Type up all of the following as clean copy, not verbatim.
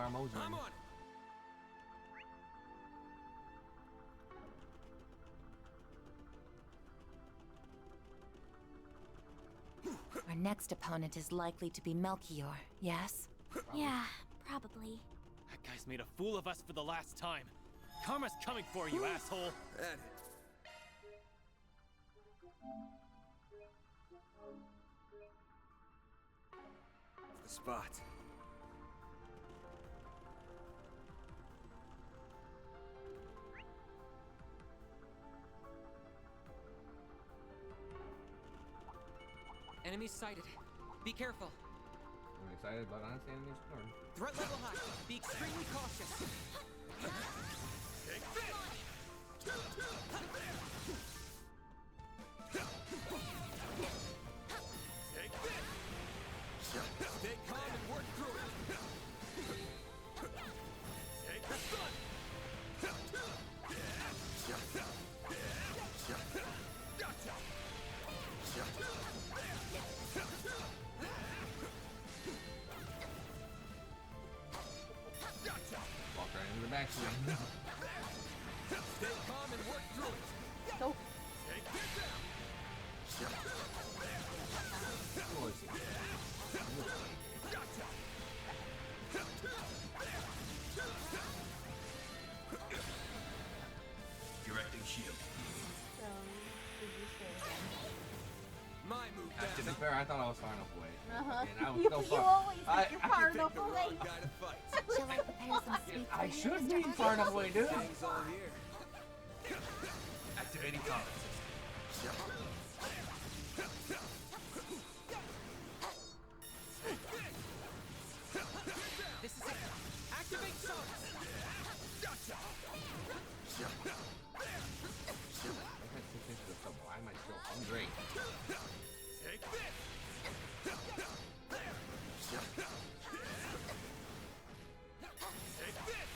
our Mojang. I'm on it. Our next opponent is likely to be Melchior, yes? Yeah, probably. That guy's made a fool of us for the last time. Karma's coming for you, asshole. At it. The spot. Enemy sighted. Be careful. I'm excited, but honestly, enemies corn. Threat level high. Be extremely cautious. Take this. Take this. Stay calm and work through it. Take the sun. Gotcha. Gotcha. Walk right into the back swing. Stay calm and work through it. Go. Take this down. Gotcha. Directing shield. Did you say My move. To be fair, I thought I was far enough away. Uh-huh. And I was You, so you far. always think you're I far Pick enough the away. wrong guy to fight. Shall I prepare some sweets for I you, should Mr. be Hunter? far enough away, dude. Gang's all here. Activating collar. This is it. Activate Sonic. Gotcha. I had 6 inches of trouble. Why am I still hungry? Take this. Take this.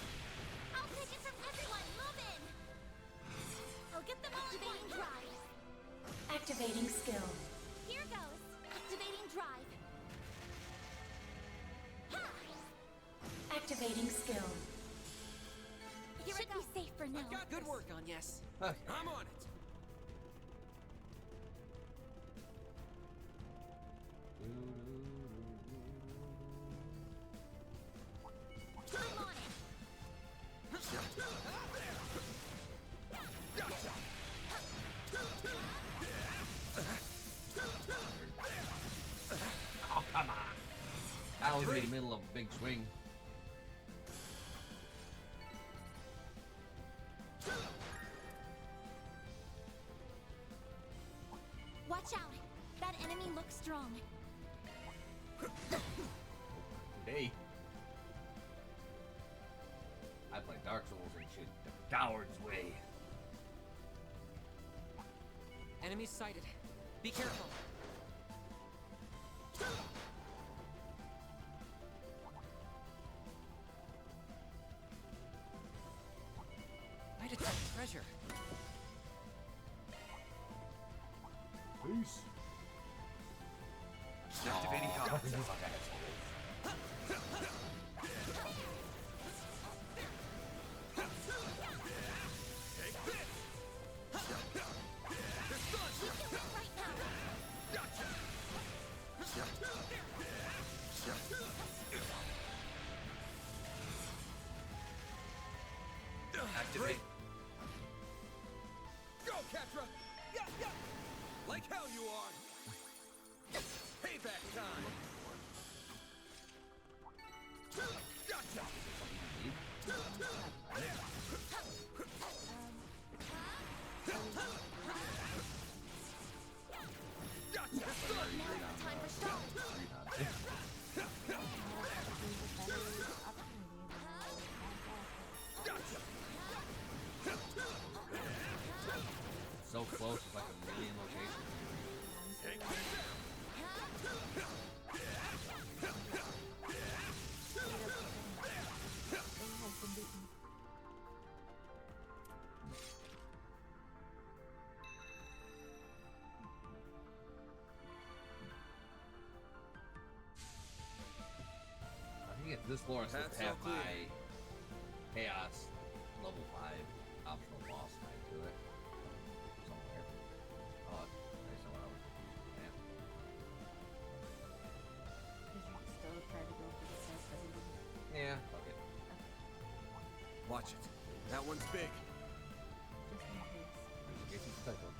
I'll take it from everyone. Move in. I'll get them all activating drive. Activating skill. Here goes. Activating drive. Ha! Activating skill. Here Should be safe for now. Good work on yes. Okay. I'm on it. I'm on it. Oh, come on. That was in the middle of a big swing. Watch out. That enemy looks strong. Today, I play Dark Souls and shit the coward's way. Enemy sighted. Be careful. I detect treasure. Peace. Activating collar. Take this. The sun. Right now. Gotcha. Activate. Go, Catra. Yeah, yeah. Like hell you are. Payback time. Gotcha. Gotcha. Now is the time for strong. Gotcha. So close, it's like a million locations. Take this down. I think it's This floor is supposed to That's have all clear. my Chaos level 5 optional boss fight to it. Somewhere. Oh, there's no one else. Did you still try to go for the stuff that you Yeah, fuck it. Watch it. That one's big. just in case? Guess you can take one.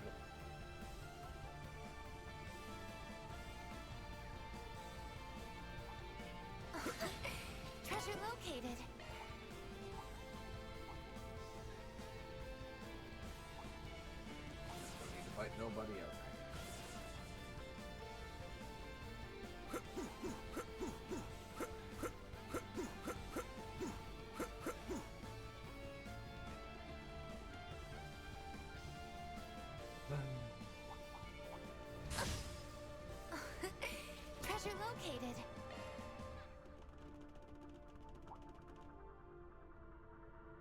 Treasure located. Don't need to fight nobody else. Treasure located.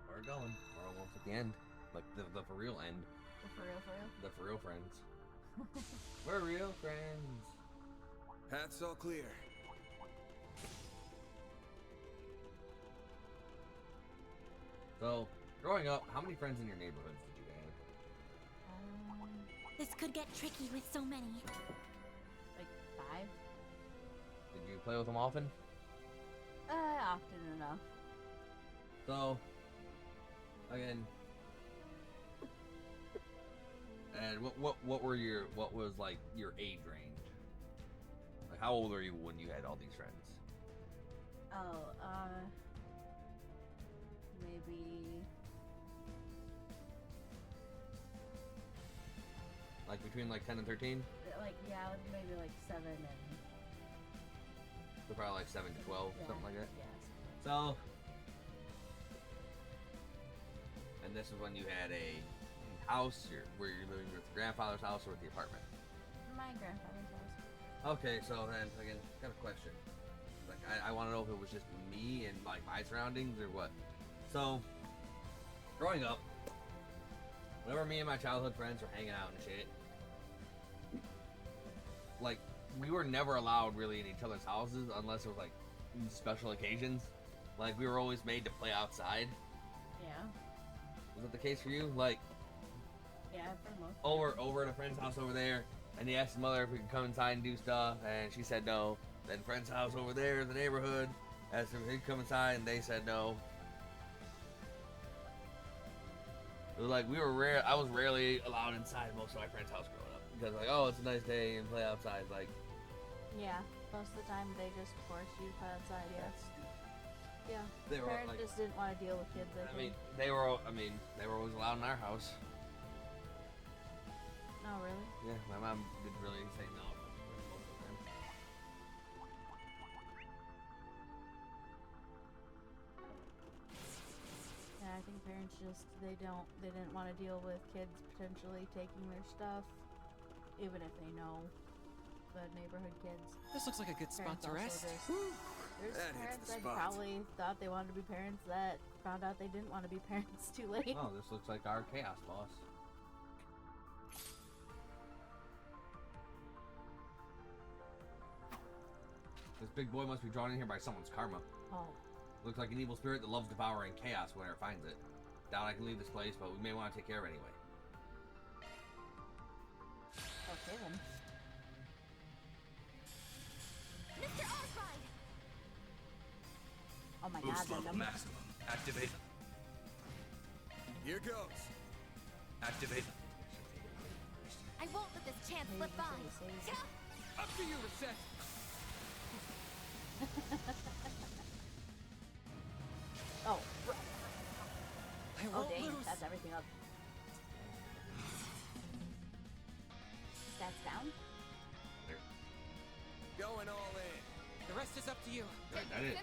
We're going. We're almost at the end. Like the for real end. For real, for real? The for real friends. We're real friends. Path's all clear. So, growing up, how many friends in your neighborhoods did you have? This could get tricky with so many. Like 5? Did you play with them often? Often enough. So, again, and what was like your age range? Like, how old are you when you had all these friends? Oh, maybe Like between like 10 and 13? like maybe like 7 and So probably like 7 to 12, yeah, something like that. Yeah. So, and this is when you had a house, where you're living with your grandfather's house or with the apartment. My grandfather's house. Okay, so then again, got a question. Like, I want to know if it was just me and like my surroundings or what. So, growing up, whenever me and my childhood friends were hanging out and shit, like we were never allowed really in each other's houses unless it was like special occasions. Like we were always made to play outside. Yeah. Was that the case for you? Like Yeah, for the most part. over at a friend's house over there, and he asked his mother if we could come inside and do stuff, and she said no. Then friend's house over there in the neighborhood asked if he'd come inside, and they said no. It was like I was rarely allowed inside most of my friends' house growing up because like, oh, it's a nice day and play outside. Like, Yeah, most of the time they just force you to play outside, yeah. Yeah. They were, Parents like- just didn't want to deal with kids, I I mean, think. they were always allowed in our house. Oh, really? Yeah, my mom didn't really say no most of the time. Yeah, I think parents they didn't want to deal with kids potentially taking their stuff, even if they know the neighborhood kids. This looks like a good spot Parents to also rest. There's That hits parents the that spot. probably thought they wanted to be parents that found out they didn't want to be parents too late. Oh, this looks like our chaos boss. This big boy must be drawn in here by someone's karma. Oh. Looks like an evil spirit that loves devouring chaos whenever it finds it. Doubt I can leave this place, but we may want to take care of it anyway. Okay then. Mr. Osride! Oh my Boost god, level them. maximum. Activate. Here goes. Activate. I won't let this chance slip by. Save. Yeah. Up to you, Reset. Oh, I oh won't dang, lose. that's everything up. Stats down? There. Going all in. The rest is up to you. That is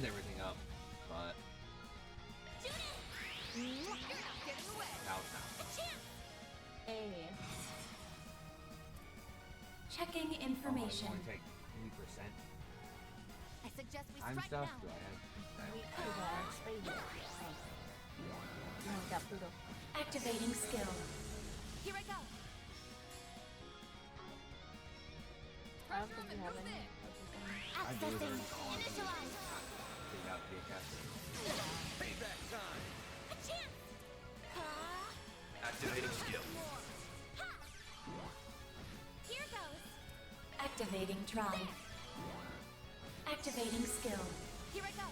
everything up, but You're not getting away. now it's not. A chance! Hey. Checking Oh, information. I only take 3%. I suggest we I'm strike stuff. now. Do I have? We could stay here. Oh. You only got Pluto. Activating skill. Here I go. I don't think you have any. I do, but Accessing. it's all on Initialize. It out to be a caster. Payback time. A chance. Activating skill. Ha! Here goes. Activating drive. Activating skill. Here I go.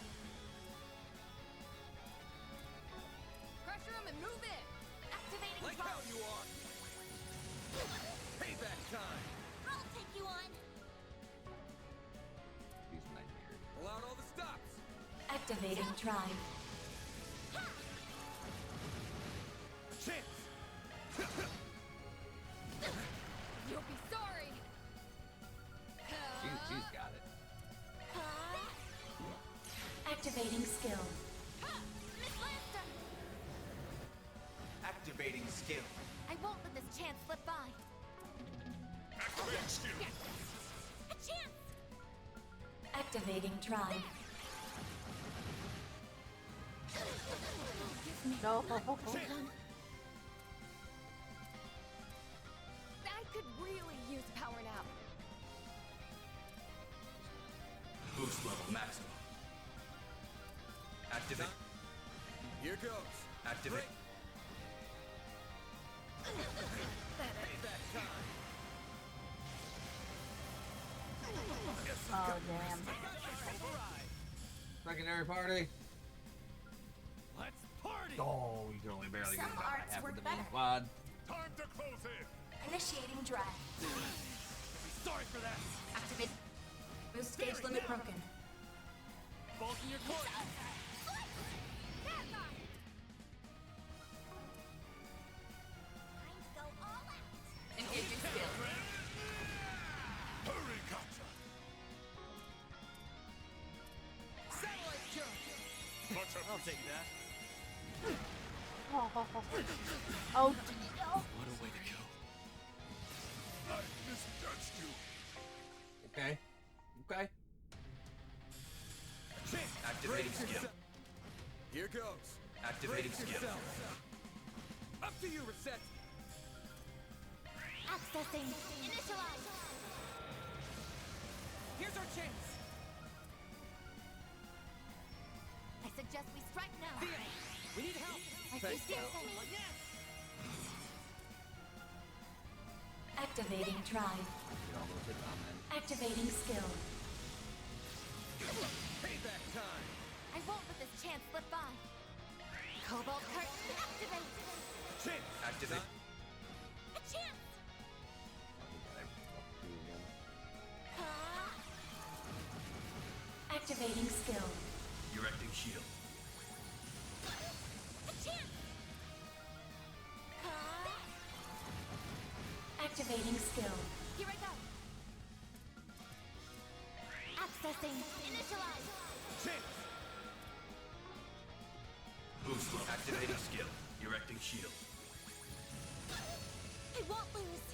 Pressure him and move in. Activating Like how you are. Payback time. I'll take you on. These nightmares. Pull out all the stops. Activating drive. Chance. You'll be sorry. She's got it. Activating skill. Miss Lancer. Activating skill. I won't let this chance slip by. Activating skill. A chance. Activating drive. No. I could really use power now. Boost level maximum. Activate. Here goes. Activate. Payback time. Oh damn. Secondary party. Let's party! Oh, you can only barely get Some about arts half work of the main better. squad. Time to close in. Initiating drive. Sorry for that. Activate. Boost gauge limit broken. Bulk in your core. Time to go all out. Engaging skill. Hurry, Katja. Satellite jump! I'll take that. Oh, What a way to go. I misjudged you. Okay. Okay. Activating skill. Here goes. Activating skill. Up to you, Reset. Accessing. Initialize. Here's our chance. I suggest we strike now. We need help. I Thanks, see Al. Activating drive. You almost hit on then. Activating skill. Payback time. I won't let this chance slip by. Cobalt curtain activate. Chance. Activate. A chance. Activating skill. Erecting shield. A chance. Activating skill. Here I go. Accessing. Initialize. Chance. Boost level. Activating skill. Erecting shield. I won't lose.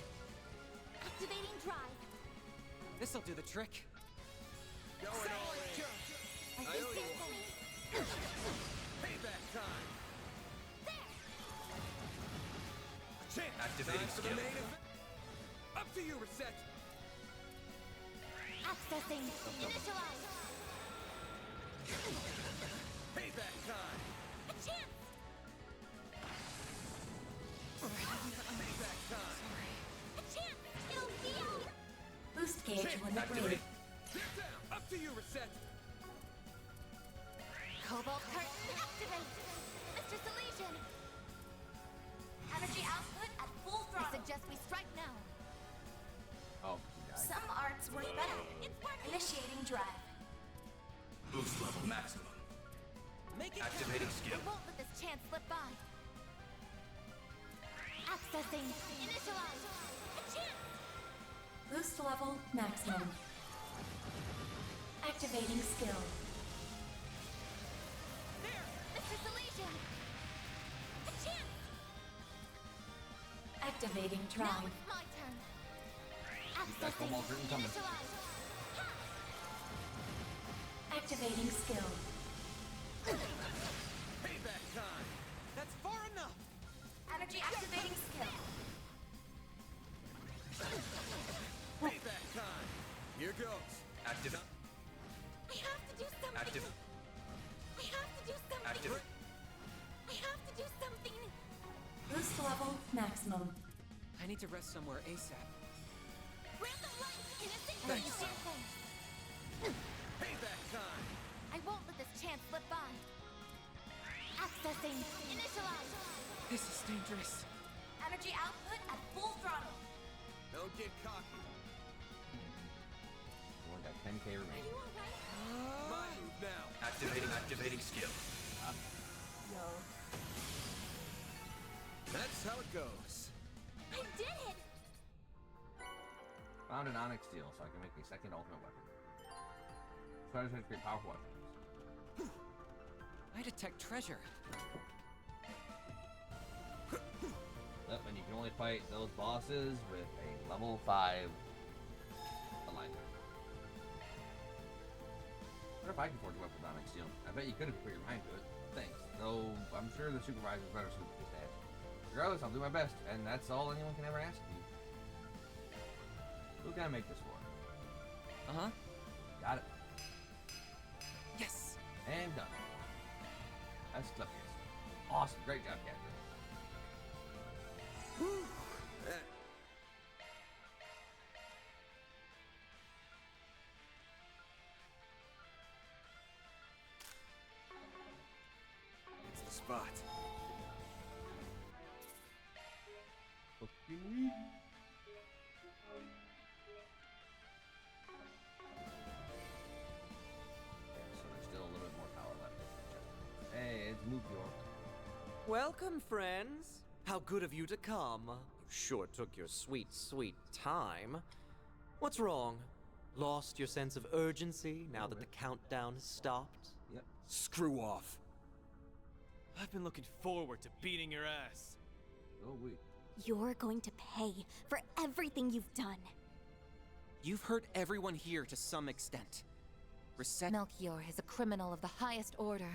Activating drive. This'll do the trick. Going all in. I I see owe you symphony. Payback time. There. Chance. Activating skill. The main event. Up to you, Reset. Accessing. Initialize. Payback time. A chance. Payback time. A chance. It'll be out. Boost gauge limit Activate. rated. Get down. Up to you, Reset. Cobalt curtain activate. Mr. Salesian. Energy output at full throttle. I suggest we strike now. Oh, he died. Some arts work better. It's working. Initiating drive. Boost level maximum. Make it Activating skill. I won't let this chance slip by. Accessing. Initialize. A chance. Boost level maximum. Activating skill. There. Mr. Salesian. A chance. Activating Now drive. it's my turn. that Accessing. Cobalt curtain coming. Initialize. Ha! Activating skill. Payback time. That's far enough. Energy activating skill. Payback time. Here goes. Active. I have to do something. Active. level maximum. I need to rest somewhere ASAP. Ramp of light! Innocent Thanks. things are things. Payback time! I won't let this chance slip by. Accessing. Initialize. This is dangerous. Energy output at full throttle. Don't get cocky. Only got 10k Are remaining. you alright? My move now. Activating skill. Yo. That's how it goes. I did it! Found an onyx steel, so I can make a second ultimate weapon. Treasure to create powerful weapons. I detect treasure. Yep, and you can only fight those bosses with a level 5 alignment. I wonder if I can forge a weapon with onyx steel. I bet you could if you put your mind to it. Thanks. Though I'm sure the supervisor's better suited for this task. Regardless, I'll do my best, and that's all anyone can ever ask of you. Who can I make this for? Uh-huh. Got it. Yes. And done. That's Clubkiss. Awesome. Great job, Captain. Eh, It's the spot. So there's still a little bit more power left. Hey, it's Mukior. Welcome, friends. How good of you to come. You sure took your sweet, sweet time. What's wrong? Lost your sense of urgency now that the countdown has stopped? Yep. Screw off. I've been looking forward to beating your ass. Oh, we. You're going to pay for everything you've done. You've hurt everyone here to some extent. Reset. Melchior is a criminal of the highest order.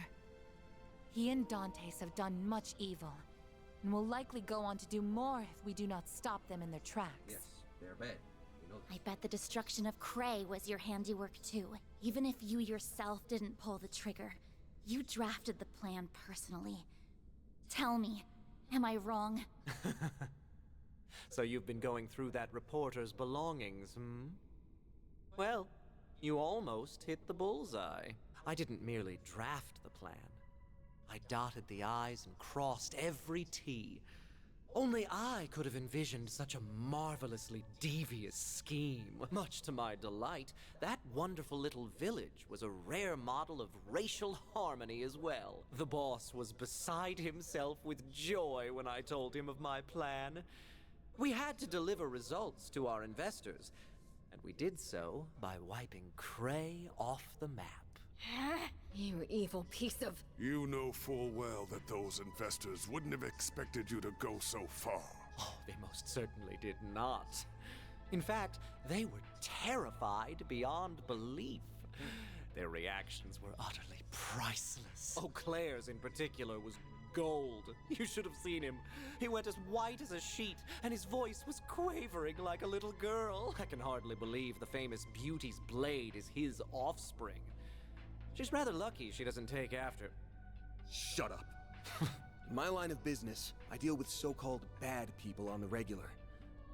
He and Dantes have done much evil, and will likely go on to do more if we do not stop them in their tracks. Yes, they're bad. We know I bet the destruction of Cray was your handiwork too. Even if you yourself didn't pull the trigger, you drafted the plan personally. Tell me, am I wrong? So you've been going through that reporter's belongings, hmm? Well, you almost hit the bullseye. I didn't merely draft the plan. I dotted the I's and crossed every T. Only I could have envisioned such a marvelously devious scheme. Much to my delight, that wonderful little village was a rare model of racial harmony as well. The boss was beside himself with joy when I told him of my plan. We had to deliver results to our investors, and we did so by wiping Cray off the map. You evil piece of... You know full well that those investors wouldn't have expected you to go so far. Oh, they most certainly did not. In fact, they were terrified beyond belief. Their reactions were utterly priceless. Oh, Claire's in particular was gold. You should have seen him. He went as white as a sheet, and his voice was quavering like a little girl. I can hardly believe the famous Beauty's blade is his offspring. She's rather lucky she doesn't take after. Shut up. In my line of business, I deal with so-called bad people on the regular.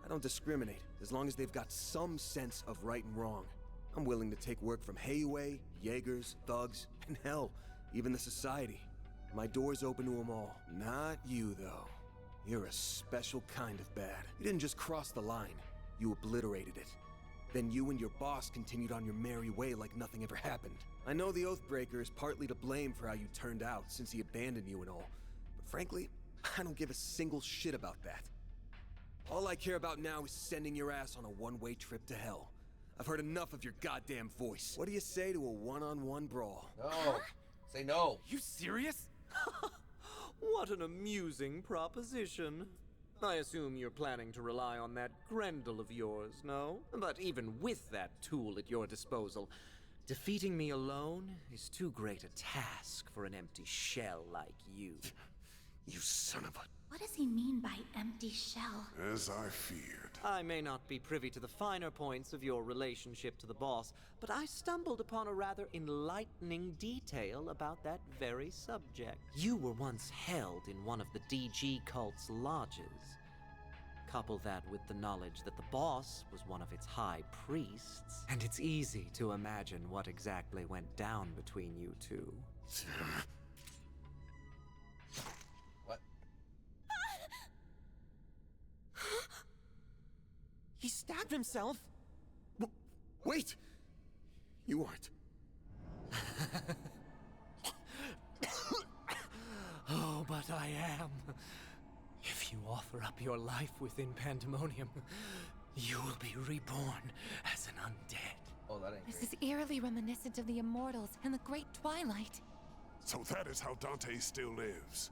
I don't discriminate, as long as they've got some sense of right and wrong. I'm willing to take work from Hayway, Jaegers, thugs, and hell, even the society. My door's open to them all. Not you, though. You're a special kind of bad. You didn't just cross the line, you obliterated it. Then you and your boss continued on your merry way like nothing ever happened. I know the Oathbreaker is partly to blame for how you turned out since he abandoned you and all. But frankly, I don't give a single shit about that. All I care about now is sending your ass on a one-way trip to hell. I've heard enough of your goddamn voice. What do you say to a one-on-one brawl? No. Say no. You serious? What an amusing proposition. I assume you're planning to rely on that Grendel of yours, no? But even with that tool at your disposal, defeating me alone is too great a task for an empty shell like you. You son of a... What does he mean by empty shell? As I feared. I may not be privy to the finer points of your relationship to the boss, but I stumbled upon a rather enlightening detail about that very subject. You were once held in one of the DG cult's lodges. Couple that with the knowledge that the boss was one of its high priests, and it's easy to imagine what exactly went down between you two. What? He stabbed himself? Wait! You aren't. Oh, but I am. If you offer up your life within Pandemonium, you will be reborn as an undead. Oh, that ain't This great. is eerily reminiscent of the Immortals and the Great Twilight. So that is how Dante still lives.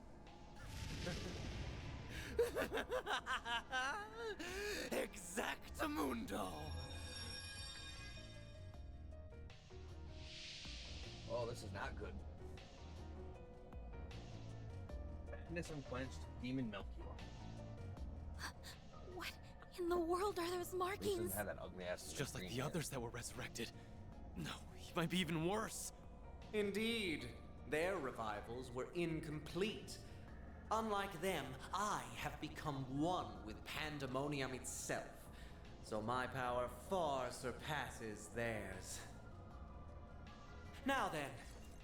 Exactamundo! Oh, this is not good. Madness unquenched, demon Melchior. What in the world are those At least markings? doesn't have that ugly ass. It's just like green the hair. others that were resurrected. No, he might be even worse. Indeed, their revivals were incomplete. Unlike them, I have become one with Pandemonium itself, so my power far surpasses theirs. Now then,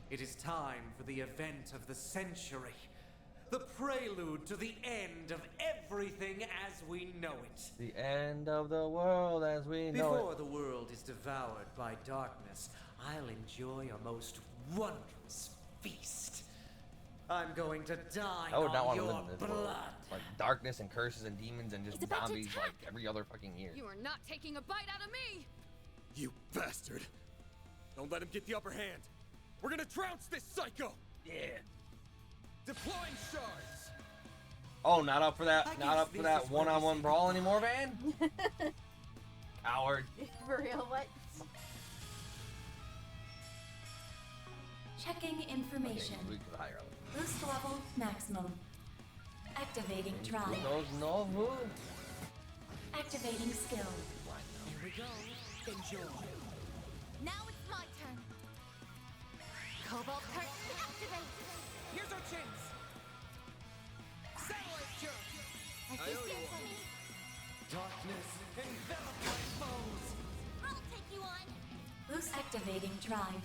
it is time for the event of the century. The prelude to the end of everything as we know it. The end of the world as we know Before it. the world is devoured by darkness, I'll enjoy a most wondrous feast. I'm going to dine I would not on want to your live in this blood. world. Like darkness and curses and demons and just He's about to zombies attack. like every other fucking year. You are not taking a bite out of me! You bastard! Don't let him get the upper hand! We're gonna trounce this psycho! Yeah. Deploying shards! Oh, not up for that. I Not guess up for this that is where we one-on-one say brawl goodbye. anymore, Van. Coward. For real, what? Checking Okay, information. we could hire him. Boost level maximum. Activating Who drive. knows no who? Activating skill. Here we go. Enjoy. Now it's my turn. Cobalt Curtain activate! Here's our chance. Satellite jump. I see something. Darkness envelop my foes. I'll take you on. Boost activating drive.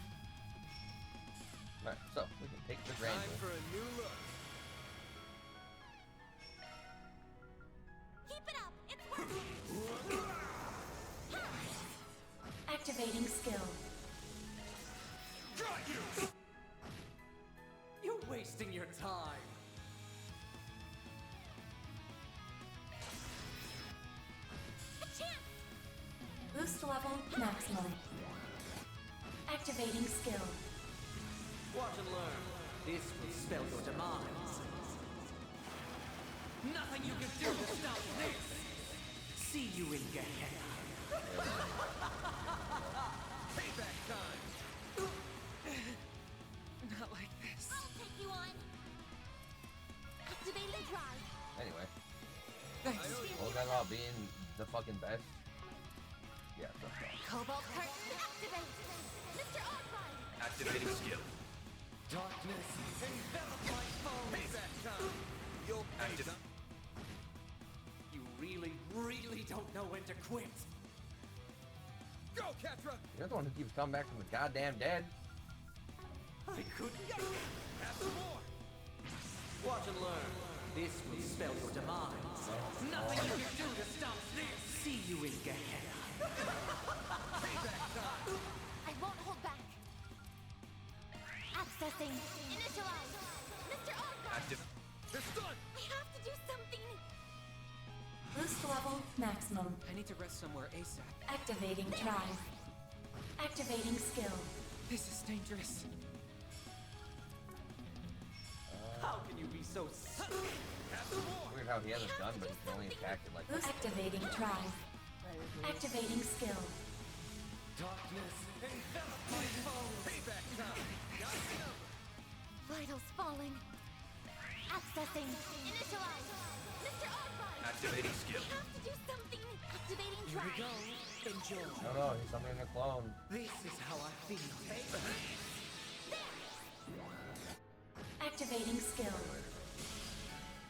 Alright, so we can take the grand. Time for a new look. Keep it up. It's working. Activating skill. You're wasting your time. A chance. Boost level maximum. Activating skill. Watch and learn. This will spell your demise. Nothing you can do to stop this. See you in Gehenna. Payback time. Not like this. I'll take you on. Activating drive. Anyway, Thanks. what was that about being the fucking best? Yeah, that's right. Cobalt Curtain activate! Mr. Oddride. Activating skill. Darkness envelop my foes. Payback time. You'll pay some. You really don't know when to quit. Go, Catra! You're the one who keeps coming back from the goddamn dead. I couldn't. Have some more! Watch and learn. This will spell your demise. Nothing you can do to stop this. See you in Gehenna. I won't hold back. Accessing. Initialize. Mr. Oddride! Active. It's done! I have to do something. Boost level maximum. I need to rest somewhere ASAP. Activating drive. Activating skill. This is dangerous. How can you be so Weird how he has a gun, but he can only attack it like Boost activating drive. That is weird. Activating skill. darkness envelop my foes? Payback time! Got him! Vitals falling. Accessing. Initialize. Mr. Oddbody. Activating skill. We have to do something. Activating drive. Enjoy. No, he's summoning a clone. This is how I feel. Activating skill.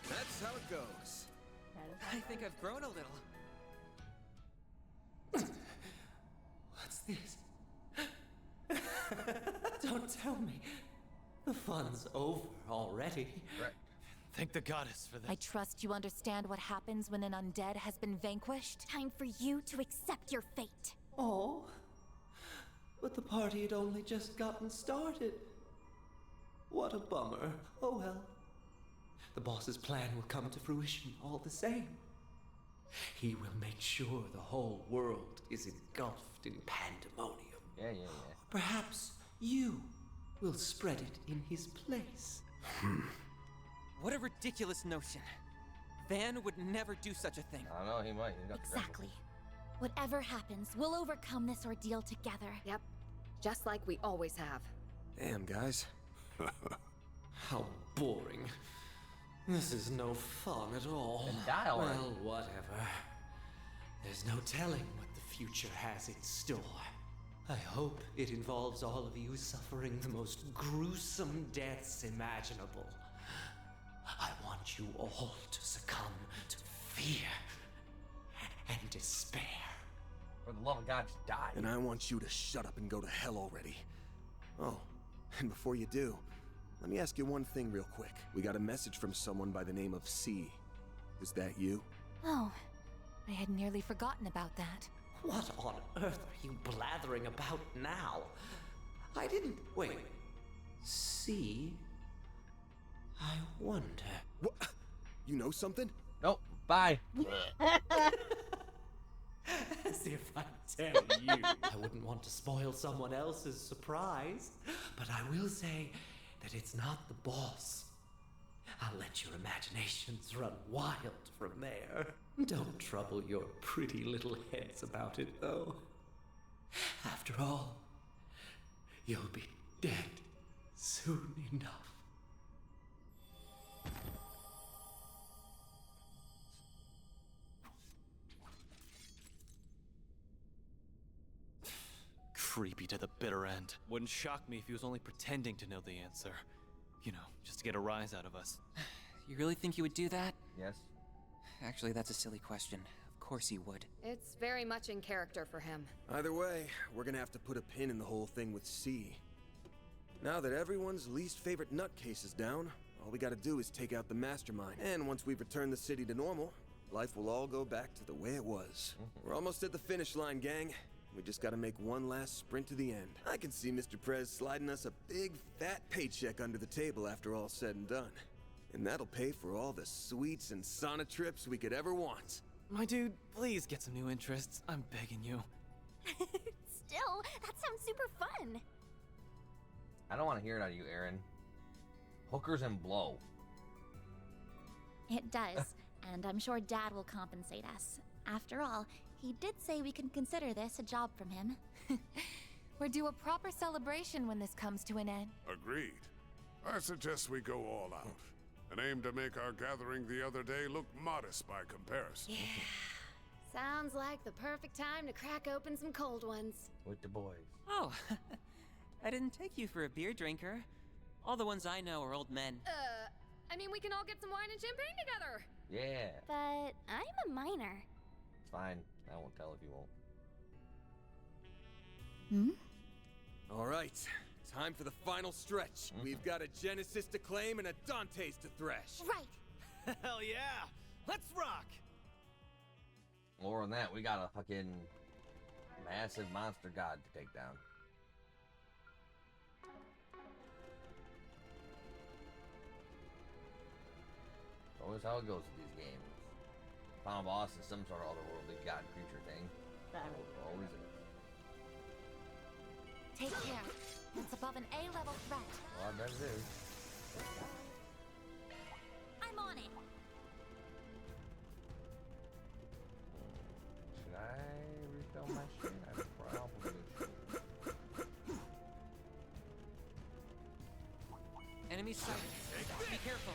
That's how it goes. That is I think I've grown a little. What's this? Don't tell me. The fun's over already. Right. Thank the goddess for I that. trust you understand what happens when an undead has been vanquished? Time for you to accept your fate. Oh, but the party had only just gotten started. What a bummer. Oh well. The boss's plan will come to fruition all the same. He will make sure the whole world is engulfed in pandemonium. Yeah. Perhaps you will spread it in his place. What a ridiculous notion. Van would never do such a thing. I don't know, he might. He's got the Exactly. Whatever happens, we'll overcome this ordeal together. Yep. Just like we always have. Damn, guys. How boring. This is no fun at all. Then die already. Well, whatever. There's no telling what the future has in store. I hope it involves all of you suffering the most gruesome deaths imaginable. I want you all to succumb to fear and despair. For the love of God, just die. And I want you to shut up and go to hell already. Oh, and before you do, let me ask you one thing real quick. We got a message from someone by the name of C. Is that you? Oh, I had nearly forgotten about that. What on earth are you blathering about now? I didn't. Wait. See? I wonder. What? You know something? Nope. Bye. As if I tell you. I wouldn't want to spoil someone else's surprise, but I will say that it's not the boss. I'll let your imaginations run wild from there. Don't trouble your pretty little heads about it, though. After all, you'll be dead soon enough. Creepy to the bitter end. Wouldn't shock me if he was only pretending to know the answer. You know, just to get a rise out of us. You really think he would do that? Yes. Actually, that's a silly question. Of course he would. It's very much in character for him. Either way, we're gonna have to put a pin in the whole thing with C. Now that everyone's least favorite nutcase is down, all we gotta do is take out the mastermind. And once we've returned the city to normal, life will all go back to the way it was. We're almost at the finish line, gang. We just gotta make one last sprint to the end. I can see Mr. Prez sliding us a big, fat paycheck under the table after all's said and done. And that'll pay for all the suites and sauna trips we could ever want. My dude, please get some new interests. I'm begging you. Still, that sounds super fun. I don't want to hear it out of you, Aaron. Hookers and blow. It does, and I'm sure Dad will compensate us. After all, he did say we can consider this a job from him. We're due a proper celebration when this comes to an end. Agreed. I suggest we go all out and aim to make our gathering the other day look modest by comparison. Sounds like the perfect time to crack open some cold ones. With the boys. Oh, I didn't take you for a beer drinker. All the ones I know are old men. I mean, we can all get some wine and champagne together. Yeah. But I'm a minor. It's fine. I won't tell if you won't. All right, time for the final stretch. We've got a Genesis to claim and a Dante's to thresh. Right. Hell yeah! Let's rock! More than that, we got a fucking massive monster god to take down. It's always how it goes with these games. Final boss is some sort of otherworldly god creature thing. Always is. Take care. It's above an A-level threat. Well, I bet it is. I'm on it. Should I refill my shit? I probably should. Enemy sighted. Be careful.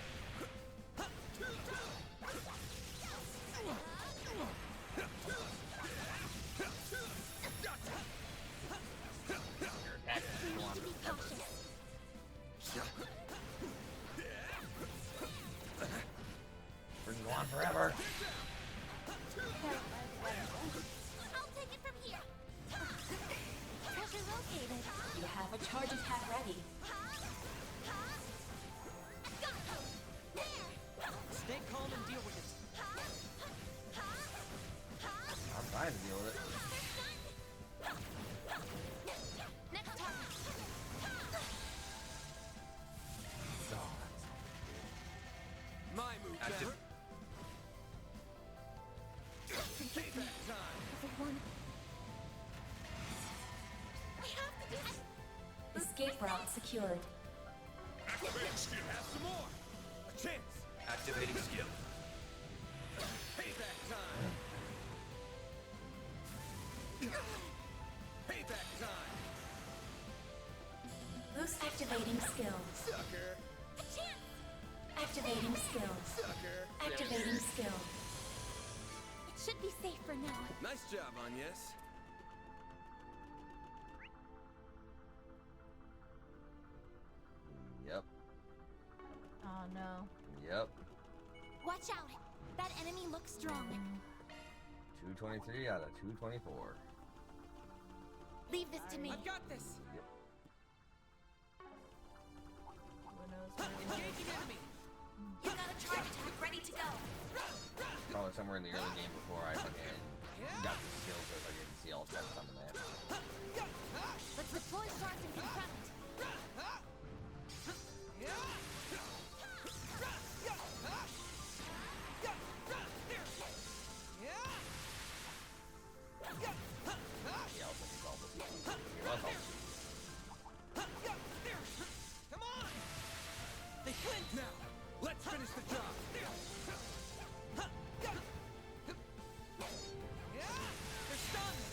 trying to deal with it. Next target. My move, Active. Payback time. Everyone. I have to do this. Escape route secured. Activating skill. Have some more. A chance. Activating skill. Payback time. Payback time. Boost activating skills. Sucker. A chance. Activating skills. Sucker. Activating skills. It should be safe for now. Nice job, Agnes. Yep. Oh no. Yep. Watch out. That enemy looks strong. 223 out of 224. Leave this to me. I've got this. Yep. Who knows where it is. Engaging enemy. You got a charge attack ready to go. Probably somewhere in the early game before I fucking got the skills so I didn't see all the stuff on the map. Let's deploy shards and confront. Yeah, I'll take all this. Well, Come on. They flinched. Now, let's finish the job. They're stunned.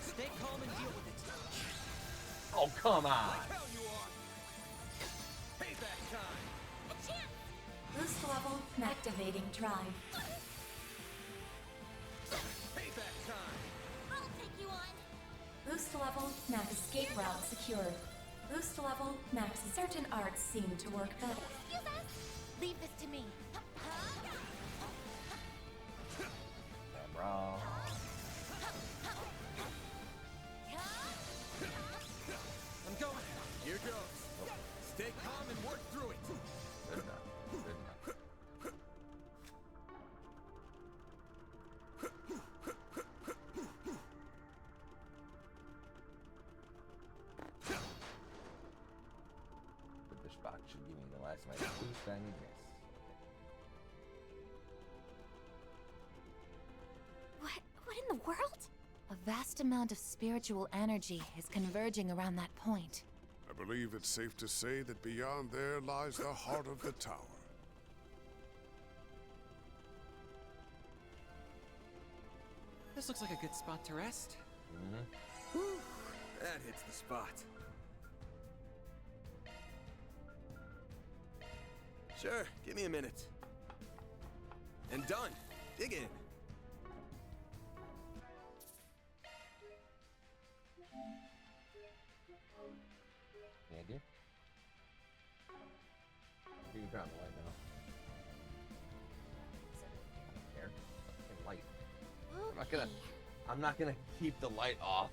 Stay calm and deal with it. oh, come on! Hell you are. Payback time. A chance. Boost level activating drive. Payback time. I'll take you on. Boost level max. Escape route secured. Boost level max. Certain arts seem to work better. Excuse us. Leave this to me. I'm wrong. I'm going. Here goes. Stay calm and work through it. Good enough. Good enough. But this box should give me the last night boost I need this. What in the world? A vast amount of spiritual energy is converging around that point. I believe it's safe to say that beyond there lies the heart of the tower. This looks like a good spot to rest. That hits the spot. Sure, give me a minute. And done. Dig in. Yeah, dude. You can turn on the light now. Here. Fucking light. Okay. I'm not gonna keep the light off.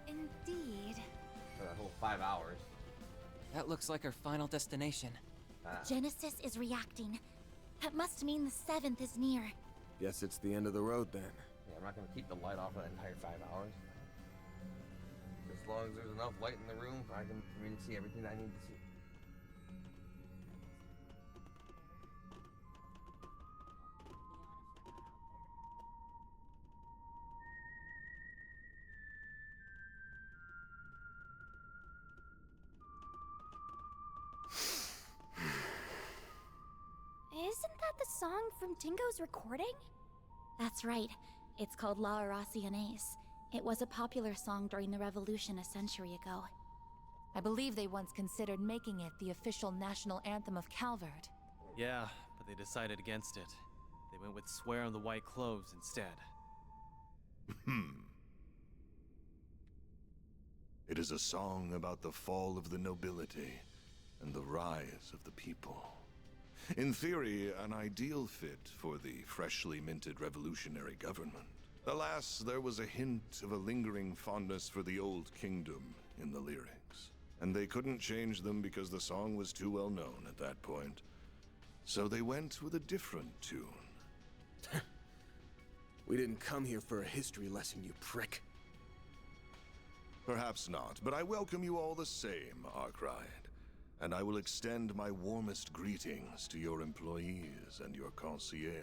Indeed. For that whole 5 hours. That looks like our final destination. Genesis is reacting. That must mean the 7th is near. Guess it's the end of the road then. Yeah, I'm not gonna keep the light off for that entire 5 hours. As long as there's enough light in the room, for me to see everything I need to see. Isn't that the song from Dingo's recording? That's right. It's called La Aracianes. It was a popular song during the revolution a century ago. I believe they once considered making it the official national anthem of Calvert. Yeah, but they decided against it. They went with Swear on the White Cloves instead. It is a song about the fall of the nobility and the rise of the people. In theory, an ideal fit for the freshly minted revolutionary government. Alas, there was a hint of a lingering fondness for the old kingdom in the lyrics. And they couldn't change them because the song was too well known at that point. So they went with a different tune. We didn't come here for a history lesson, you prick. Perhaps not, but I welcome you all the same, Arkride. And I will extend my warmest greetings to your employees and your concierge.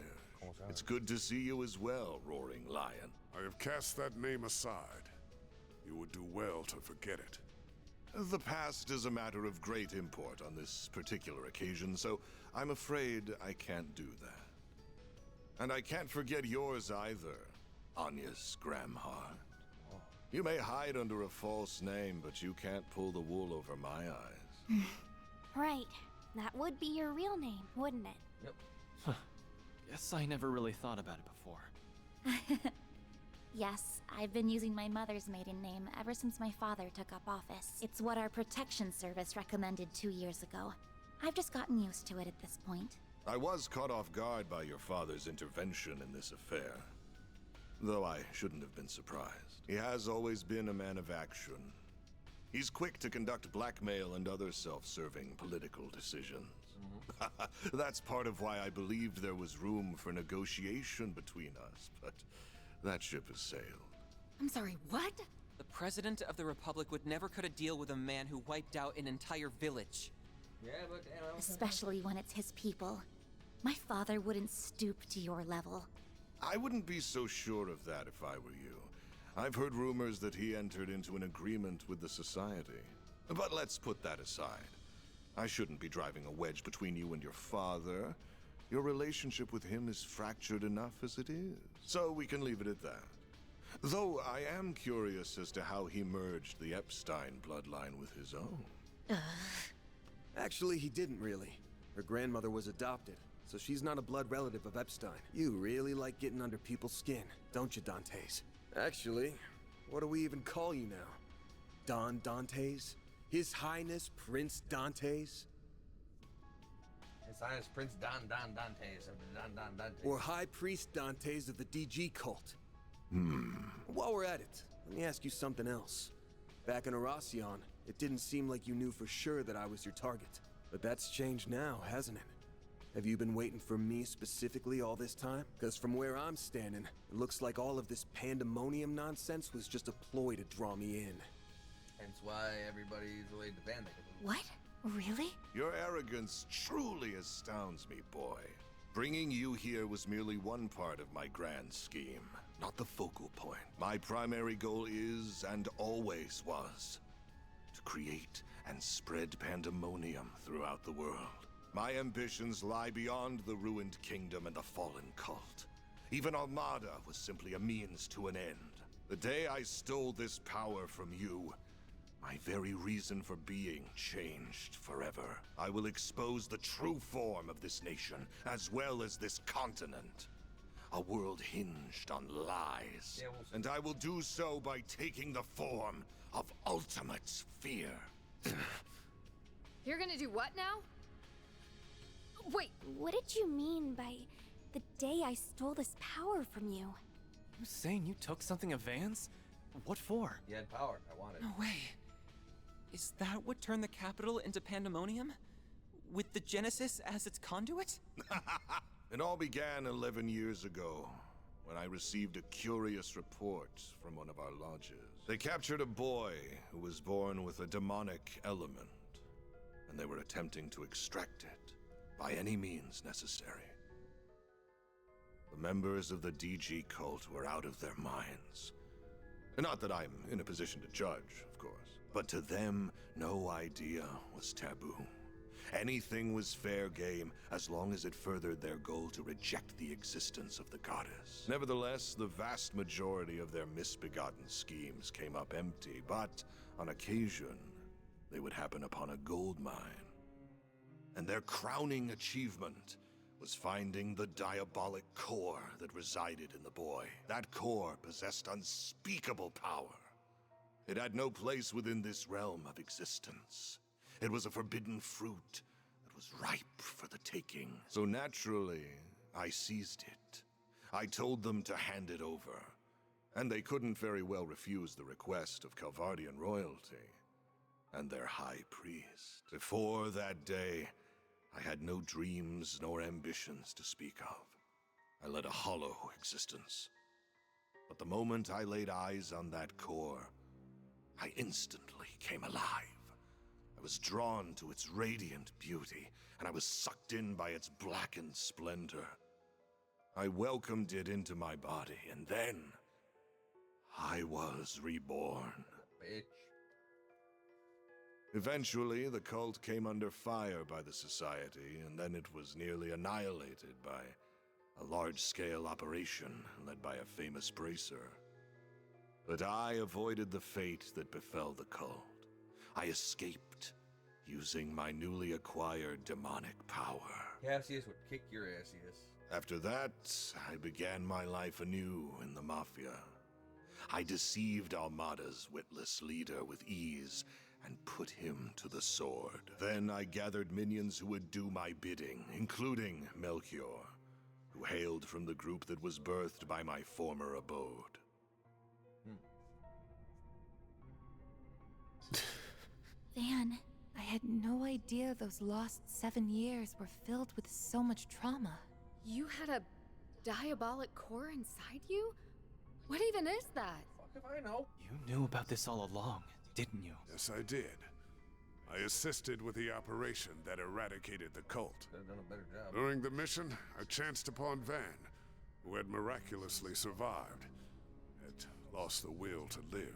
It's good to see you as well, Roaring Lion. I have cast that name aside. You would do well to forget it. The past is a matter of great import on this particular occasion, so I'm afraid I can't do that. And I can't forget yours either, Anya's Gramheart. You may hide under a false name, but you can't pull the wool over my eyes. Right. That would be your real name, wouldn't it? Yep. Guess I never really thought about it before. Yes, I've been using my mother's maiden name ever since my father took up office. It's what our protection service recommended 2 years ago. I've just gotten used to it at this point. I was caught off guard by your father's intervention in this affair. Though I shouldn't have been surprised. He has always been a man of action. He's quick to conduct blackmail and other self-serving political decisions. That's part of why I believed there was room for negotiation between us, but that ship has sailed. I'm sorry, what? The President of the Republic would never cut a deal with a man who wiped out an entire village. Yeah, but damn, Especially when it's his people. My father wouldn't stoop to your level. I wouldn't be so sure of that if I were you. I've heard rumors that he entered into an agreement with the Society. But let's put that aside. I shouldn't be driving a wedge between you and your father. Your relationship with him is fractured enough as it is. So we can leave it at that. Though I am curious as to how he merged the Epstein bloodline with his own. Actually, he didn't really. Her grandmother was adopted, so she's not a blood relative of Epstein. You really like getting under people's skin, don't you, Dantes? Actually, what do we even call you now? Don Dantes? His Highness Prince Dantes? His Highness Prince Dantes of the Dantes. Or High Priest Dantes of the DG cult? While we're at it, let me ask you something else. Back in Arasion, it didn't seem like you knew for sure that I was your target. But that's changed now, hasn't it? Have you been waiting for me specifically all this time? Because from where I'm standing, it looks like all of this pandemonium nonsense was just a ploy to draw me in. Hence why everybody's related to Van. What? Really? Your arrogance truly astounds me, boy. Bringing you here was merely one part of my grand scheme, not the focal point. My primary goal is, and always was, to create and spread pandemonium throughout the world. My ambitions lie beyond the ruined kingdom and the fallen cult. Even Armada was simply a means to an end. The day I stole this power from you, my very reason for being changed forever. I will expose the true form of this nation, as well as this continent. A world hinged on lies. And I will do so by taking the form of ultimate fear. You're gonna do what now? Wait, What did you mean by the day I stole this power from you? You saying you took something of Van's? What for? You had power. I wanted. No way. Is that what turned the capital into pandemonium? With the Genesis as its conduit? It all began 11 years ago, when I received a curious report from one of our lodges. They captured a boy who was born with a demonic element, and they were attempting to extract it by any means necessary. The members of the DG cult were out of their minds. Not that I'm in a position to judge, of course, but to them, no idea was taboo. Anything was fair game as long as it furthered their goal to reject the existence of the goddess. Nevertheless, the vast majority of their misbegotten schemes came up empty, but on occasion, they would happen upon a gold mine. And their crowning achievement was finding the diabolic core that resided in the boy. That core possessed unspeakable power. It had no place within this realm of existence. It was a forbidden fruit that was ripe for the taking. So naturally, I seized it. I told them to hand it over, And they couldn't very well refuse the request of Calvardian royalty and their high priest. Before that day, I had no dreams nor ambitions to speak of. I led a hollow existence. But the moment I laid eyes on that core, I instantly came alive. I was drawn to its radiant beauty, and I was sucked in by its blackened splendor. I welcomed it into my body, and then I was reborn. Bitch. Eventually, the cult came under fire by the Society, and then it was nearly annihilated by a large-scale operation led by a famous bracer. But I avoided the fate that befell the cult. I escaped, using my newly acquired demonic power. Cassius would kick your assius. After that, I began my life anew in the Mafia. I deceived Almada's witless leader with ease and put him to the sword. Then I gathered minions who would do my bidding, including Melchior, who hailed from the group that was birthed by my former abode. Van, I had no idea those lost 7 years were filled with so much trauma. You had a diabolic core inside you? What even is that? Fuck if I know. You knew about this all along, didn't you? Yes, I did. I assisted with the operation that eradicated the cult. Could have done a better job. During the mission, I chanced upon Van, who had miraculously survived, yet lost the will to live.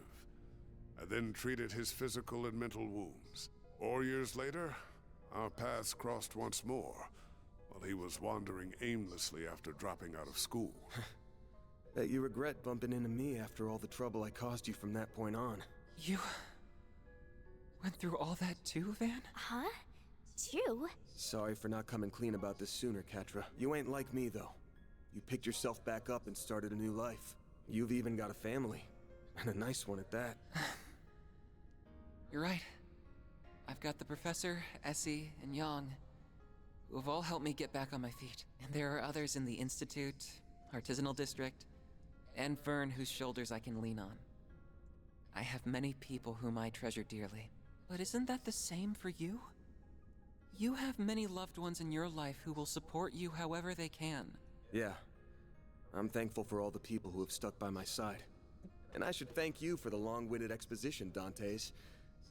I then treated his physical and mental wounds. 4 years later, our paths crossed once more, while he was wandering aimlessly after dropping out of school. Bet you regret bumping into me after all the trouble I caused you from that point on. You went through all that too, Van? Huh? Too? Sorry for not coming clean about this sooner, Catra. You ain't like me, though. You picked yourself back up and started a new life. You've even got a family. And a nice one at that. You're right. I've got the Professor, Essie, and Yang, who have all helped me get back on my feet. And there are others in the Institute, Artisanal District, and Fern whose shoulders I can lean on. I have many people whom I treasure dearly. But isn't that the same for you? You have many loved ones in your life who will support you however they can. Yeah. I'm thankful for all the people who have stuck by my side. And I should thank you for the long-winded exposition, Dantes.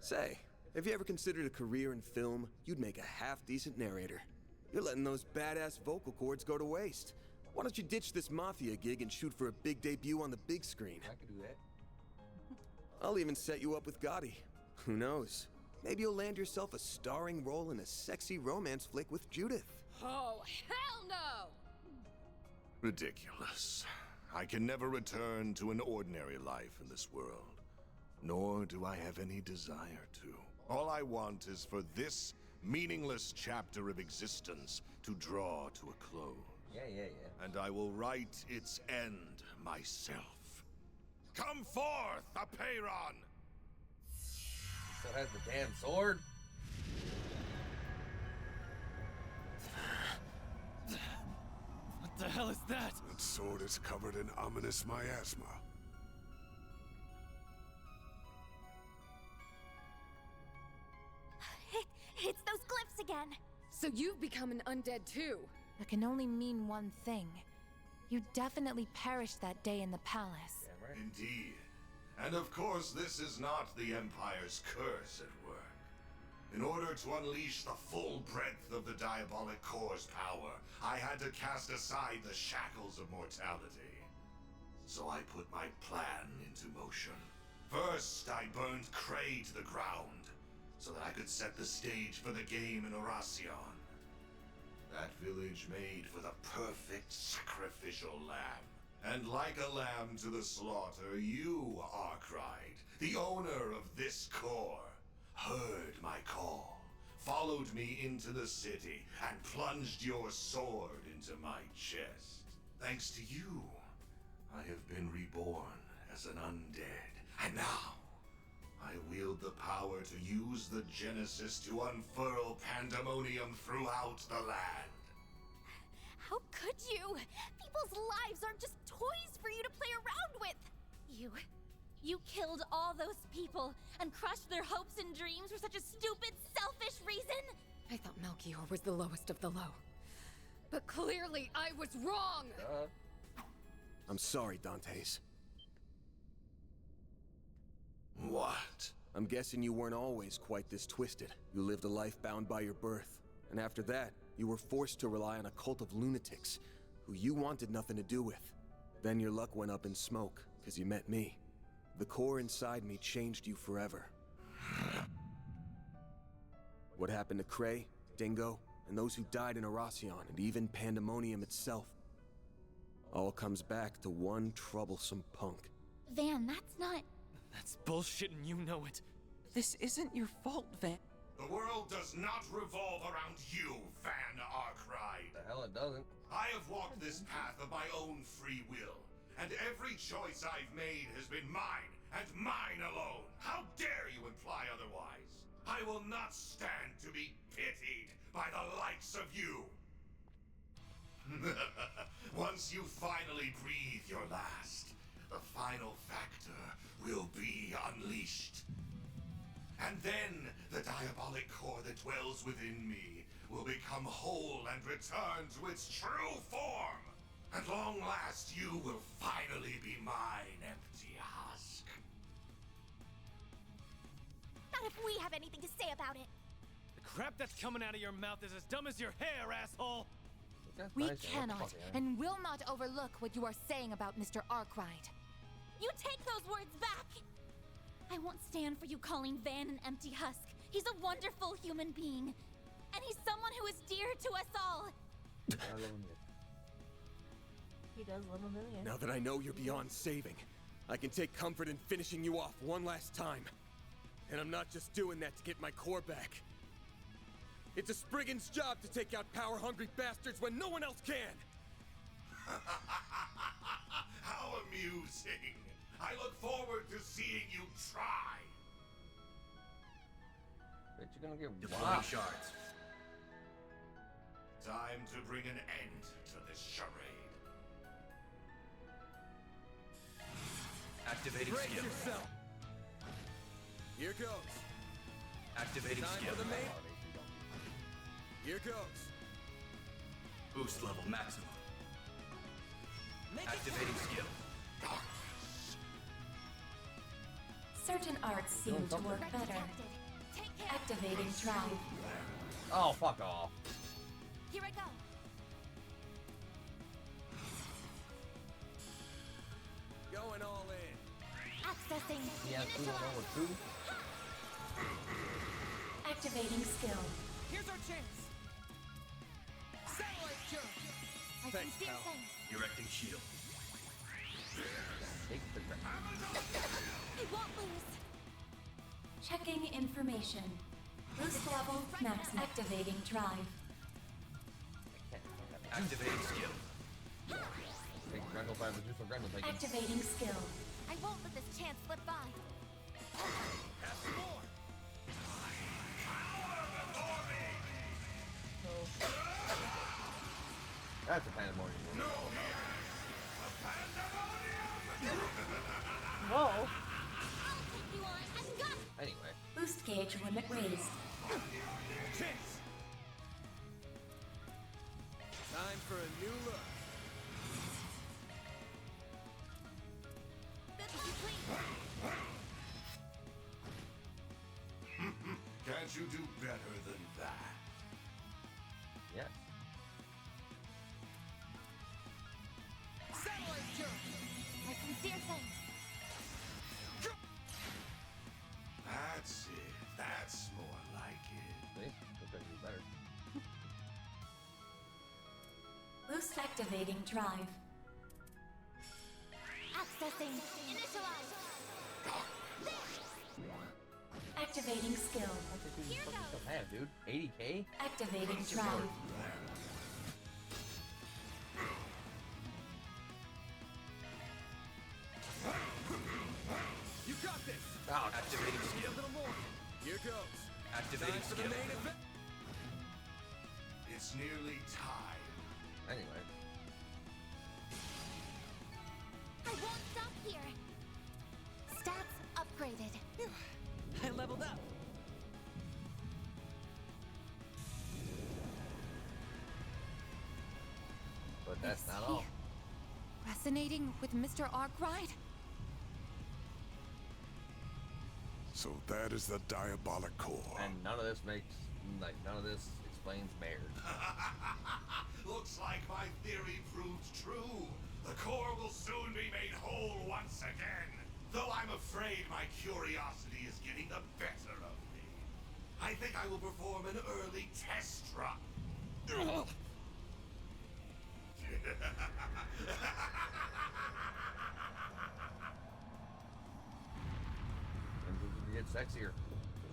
Say, have you ever considered a career in film? You'd make a half-decent narrator. You're letting those badass vocal cords go to waste. Why don't you ditch this Mafia gig and shoot for a big debut on the big screen? I could do that. I'll even set you up with Gotti. Who knows? Maybe you'll land yourself a starring role in a sexy romance flick with Judith. Oh, hell no! Ridiculous. I can never return to an ordinary life in this world. Nor do I have any desire to. All I want is for this meaningless chapter of existence to draw to a close. Yeah. And I will write its end myself. Come forth, Apeiron! Still has the damn sword. What the hell is that? That sword is covered in ominous miasma. It's those glyphs again! So you've become an undead too? That can only mean one thing. You definitely perished that day in the palace. Yeah, right. Indeed. And of course, this is not the Empire's curse at work. In order to unleash the full breadth of the Diabolic Core's power, I had to cast aside the shackles of mortality. So I put my plan into motion. First, I burned Cray to the ground, so that I could set the stage for the game in Oracion. That village made for the perfect sacrificial lamb. And like a lamb to the slaughter, you, Arkwright, the owner of this core, heard my call, followed me into the city, and plunged your sword into my chest. Thanks to you, I have been reborn as an undead, and now I wield the power to use the Genesis to unfurl pandemonium throughout the land. How could you? People's lives aren't just toys for you to play around with! you. You killed all those people and crushed their hopes and dreams for such a stupid, selfish reason? I thought Melchior was the lowest of the low. But clearly I was wrong! I'm sorry, Dantes. What? I'm guessing you weren't always quite this twisted. You lived a life bound by your birth. And after that, you were forced to rely on a cult of lunatics who you wanted nothing to do with. Then your luck went up in smoke, because you met me. The core inside me changed you forever. What happened to Cray, Dingo, and those who died in Erasion, and even Pandemonium itself, all comes back to one troublesome punk. Van, that's not... That's bullshit and you know it. This isn't your fault, Van. The world does not revolve around you, Van Arkwright. The hell it doesn't. I have walked this path of my own free will, and every choice I've made has been mine, and mine alone. How dare you imply otherwise? I will not stand to be pitied by the likes of you. Once you finally breathe your last, the final factor will be unleashed. And then the diabolic core that dwells within me will become whole and return to its true form. At long last, you will finally be mine, empty husk. Not if we have anything to say about it. The crap that's coming out of your mouth is as dumb as your hair, asshole! We cannot and will not overlook what you are saying about Mr. Arkwright. You take those words back! I won't stand for you calling Van an empty husk. He's a wonderful human being. And he's someone who is dear to us all. He does love a million. Now that I know you're beyond saving, I can take comfort in finishing you off one last time. And I'm not just doing that to get my core back. It's a Spriggan's job to take out power-hungry bastards when no one else can! How amusing! I look forward to seeing you try! Bet you're gonna get Deploying shards. Time to bring an end to this charade. Activating Brace skill. yourself! Here goes. Activating Time skill. for the main. Here goes. Boost level maximum. Activating skill. Certain arts seem to work better. Activating drive. Oh, fuck off. Here I go. Going all in. Accessing. Yeah, Initialize. Activating skill. Here's our chance. Satellite jump. I Thanks, sincere pal. thanks. Erecting shield. Take the crap. I won't lose. Checking information. Boost level max. Activating drive. Activating skill. Take Grendel by reduce or Grendel taking. Activating skill. I won't let this chance slip by. That's a pandemonium. No. Whoa. I'll take you on. I've got it. Anyway. Boost gauge limit raised. Chase! Time for a new look. This is clean. Can't you do better than that? Yes. Satellite jump. My sincere thanks. That's it. That's more like it. See? Look at you better. Boost activating drive. Accessing. Initialize. Activating skill. Here goes. Still have, dude. 80k? Activating drive. You got this! Oh, Activating skill. A little more. Here goes. Activating Time for the skill. main event. It's nearly time. Anyway. I won't stop here. That's Is not he all. resonating with Mr. Arkwright? So that is the diabolic core. And none of this explains Mayor. Looks like my theory proved true. The core will soon be made whole once again. Though I'm afraid my curiosity is getting the better of me. I think I will perform an early test run. And we get sexier.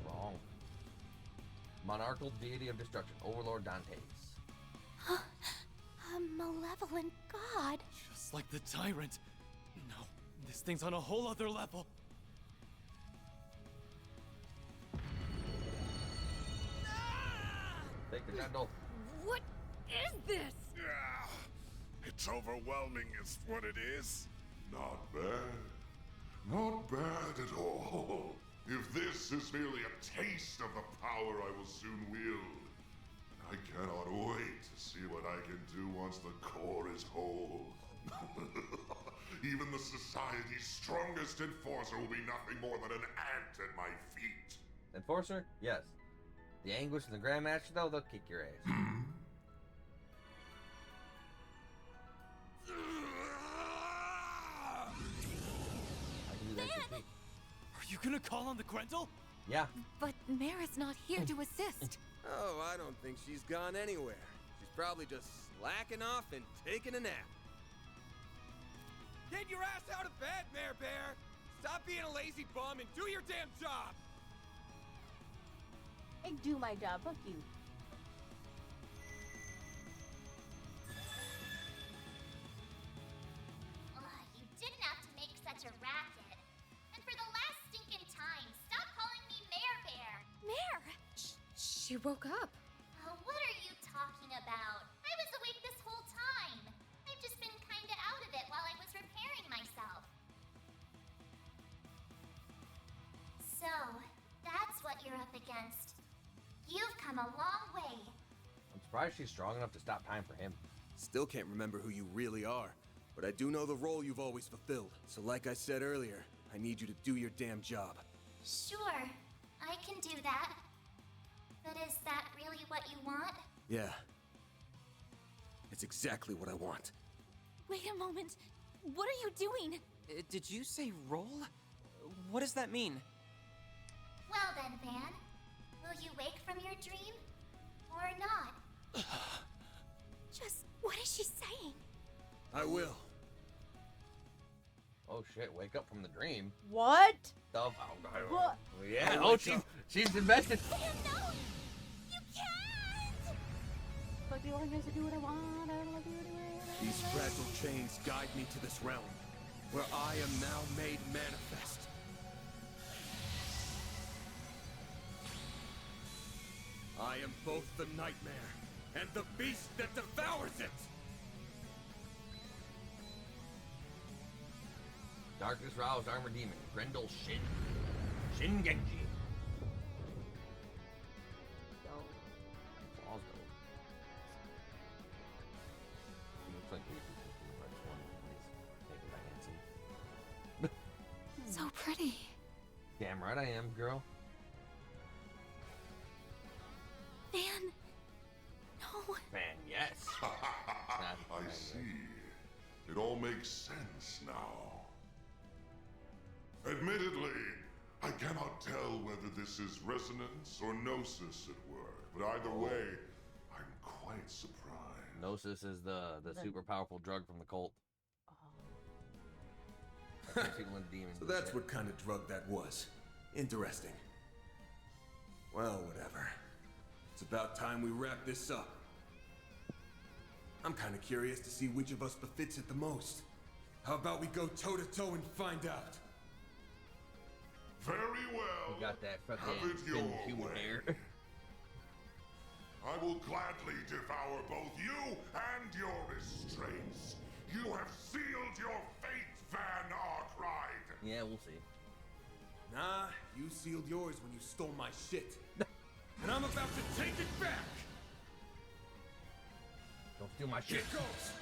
Wrong. Monarchical deity of destruction, Overlord Dantes. A malevolent god. Just like the tyrant. No, this thing's on a whole other level. Take the candle. What is this? Yeah, it's overwhelming is what it is. Not bad. Not bad at all. If this is merely a taste of the power I will soon wield, I cannot wait to see what I can do once the core is whole. Even the Society's strongest enforcer will be nothing more than an ant at my feet. Enforcer? Yes. The Anguish and the Grandmaster, though, they'll kick your ass. I can do that shit too. Are you gonna call on the Grendel? Yeah. But Mara's not here to assist. Oh, I don't think she's gone anywhere. She's probably just slacking off and taking a nap. Get your ass out of bed, Mare Bear! Stop being a lazy bum and do your damn job! I do my job. Fuck you. You didn't have to make such a racket. And for the last stinking time, stop calling me Mare Bear. Mare! She woke up. What are you talking about? I was awake this whole time. I've just been kinda out of it while I was repairing myself. So, that's what you're up against. You've come a long way. I'm surprised she's strong enough to stop time for him. Still can't remember who you really are, but I do know the role you've always fulfilled. So like I said earlier, I need you to do your damn job. Sure, I can do that. But is that really what you want? Yeah. It's exactly what I want. Wait a moment. What are you doing? Did you say roll? What does that mean? Well then, Van. Will you wake from your dream? Or not? Just what is she saying? I will. Oh shit, wake up from the dream. What? What? Yeah, oh, she's invested. No! You can't! Fuck you, I guess I do what I want. I don't love you anyway. These fragile chains guide me to this realm, where I am now made manifest. I am both the nightmare and the beast that devours it! Darkness roused armor demon, Grendel Shin. Shin Genji. Claws go. He looks like he's handsome. So pretty. Damn right I am, girl. Van. No. Man, yes. I see. It all makes sense now. Admittedly, I cannot tell whether this is resonance or gnosis it were, but either way, I'm quite surprised. Gnosis is the super powerful drug from the cult. That turns people into demons. So that's what kind of drug that was. Interesting. Well, whatever. It's about time we wrap this up. I'm kind of curious to see which of us befits it the most. How about we go toe-to-toe and find out? Very well. You got that fucking Have it your human way. hair. I will gladly devour both you and your restraints. You have sealed your fate, Van Arkwright. Yeah, we'll see. Nah, you sealed yours when you stole my shit. And I'm about to take it back! Don't steal my shit. Here goes!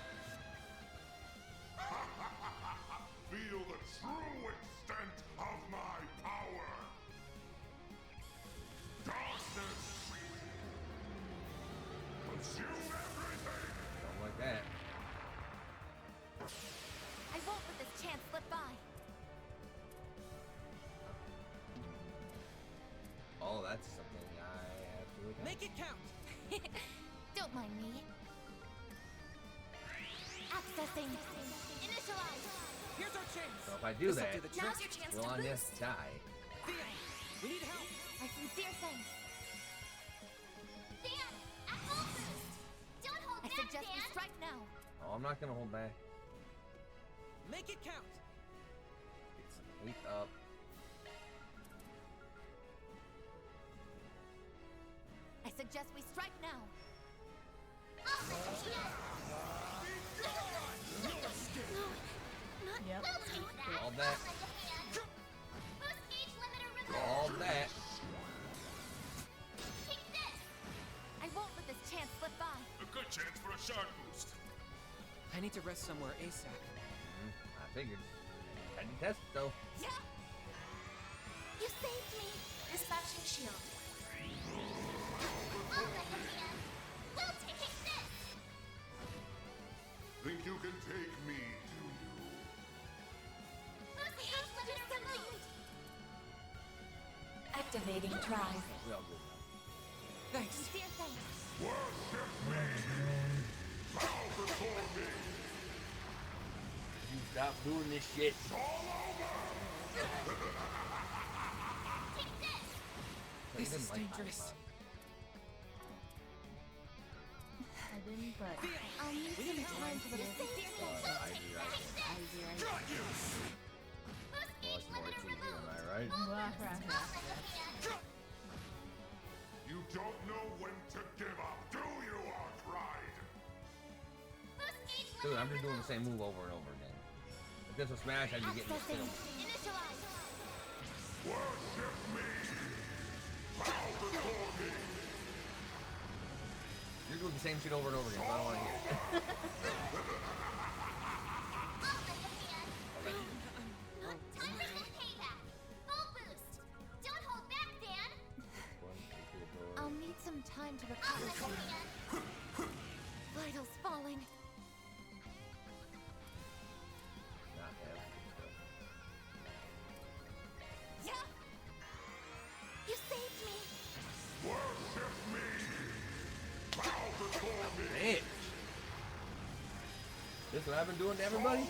Oh, that's something I have to look at. Make it count! Don't mind me. Accessing. Initialize. Here's our chance! So if I do This'll that, do the trick. Now's your chance will to I boost. just die? Theo, we need help! My sincere thanks. Dan, at full boost! Don't hold I back, suggest we Dan! strike now. Oh, I'm not gonna hold back. Make it count! Get some heat up. I suggest we strike now. Yep. All that. All that. I won't let this chance slip by. A good chance for a shark boost. I need to rest somewhere ASAP. I figured. Had to test it though. Yeah. You saved me. Dispatching shield. We'll take this! Think you can take me, do you? Boost gauge limiter removed! Activating drive. We all good now. Thanks. Sincere thanks. Worship me! Bow before me! You stop doing this shit. It's all over! This is dangerous. I didn't, but I'll need some time to Sincere thanks. Got you! Boost gauge limiter removed! Am I right? You don't know when to give up, do you, Arkwright? Boost gauge Dude, limiter I'm just doing the removed! same move over and over again. If this was Smash, I'd be getting this Accessing. still. Initialize. Worship me! Bow before me! You're doing the same shit over and over again, so I don't want to hear it. Time for some payback! Full boost! Don't hold back, Dan! I'll need some time to recover. Vitals falling. Not that. Yeah. You saved me. Worship me! Bow before me! Bitch! This what I've been doing to everybody? Time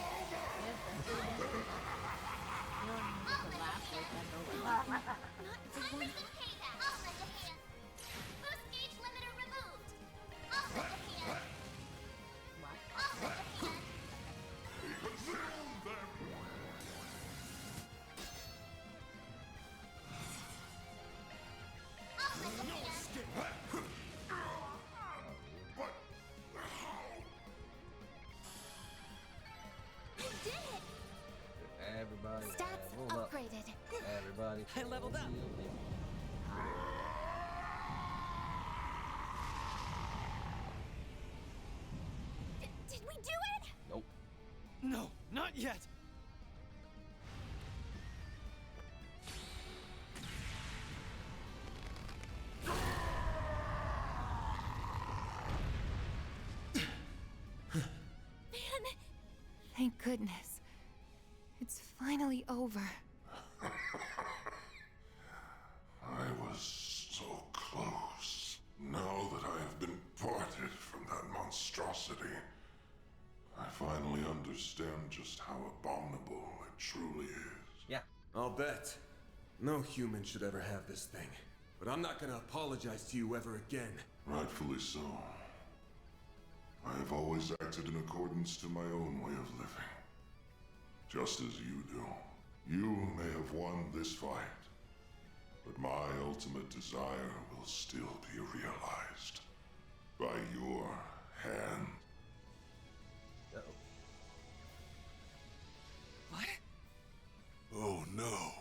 for some payback! I'll lend a hand! Boost gauge limiter removed! I'll lend a hand! I'll lend a hand! Consume them! I'll lend a hand! But how? You did it! Everybody. Stats level up. upgraded. Everybody. I leveled up. Did we do it? Nope. No, not yet! Man, thank goodness. It's finally over. I was so close. Now that I have been parted from that monstrosity, I finally understand just how abominable it truly is. Yeah. I'll bet. No human should ever have this thing. But I'm not gonna apologize to you ever again. Rightfully so. I have always acted in accordance to my own way of living. Just as you do. You may have won this fight, but my ultimate desire will still be realized. By your hand. Uh-oh. What? Oh no.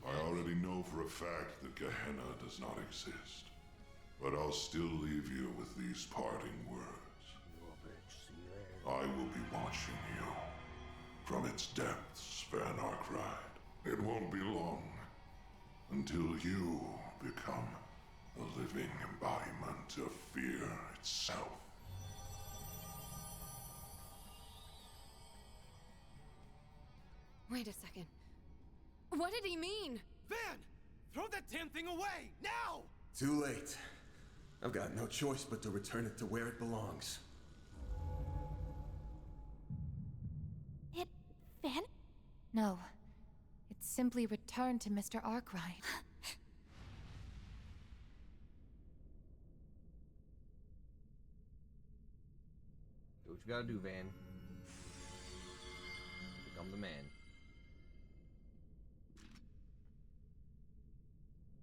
I already know for a fact that Gehenna does not exist. But I'll still leave you with these parting words. I will be watching you. From its depths, Van Arkwright. It won't be long until you become the living embodiment of fear itself. Wait a second. What did he mean? Van! Throw that damn thing away! Now! Too late. I've got no choice but to return it to where it belongs. It vanished? No. It simply returned to Mr. Arkwright. Do what you gotta do, Van. Become the man.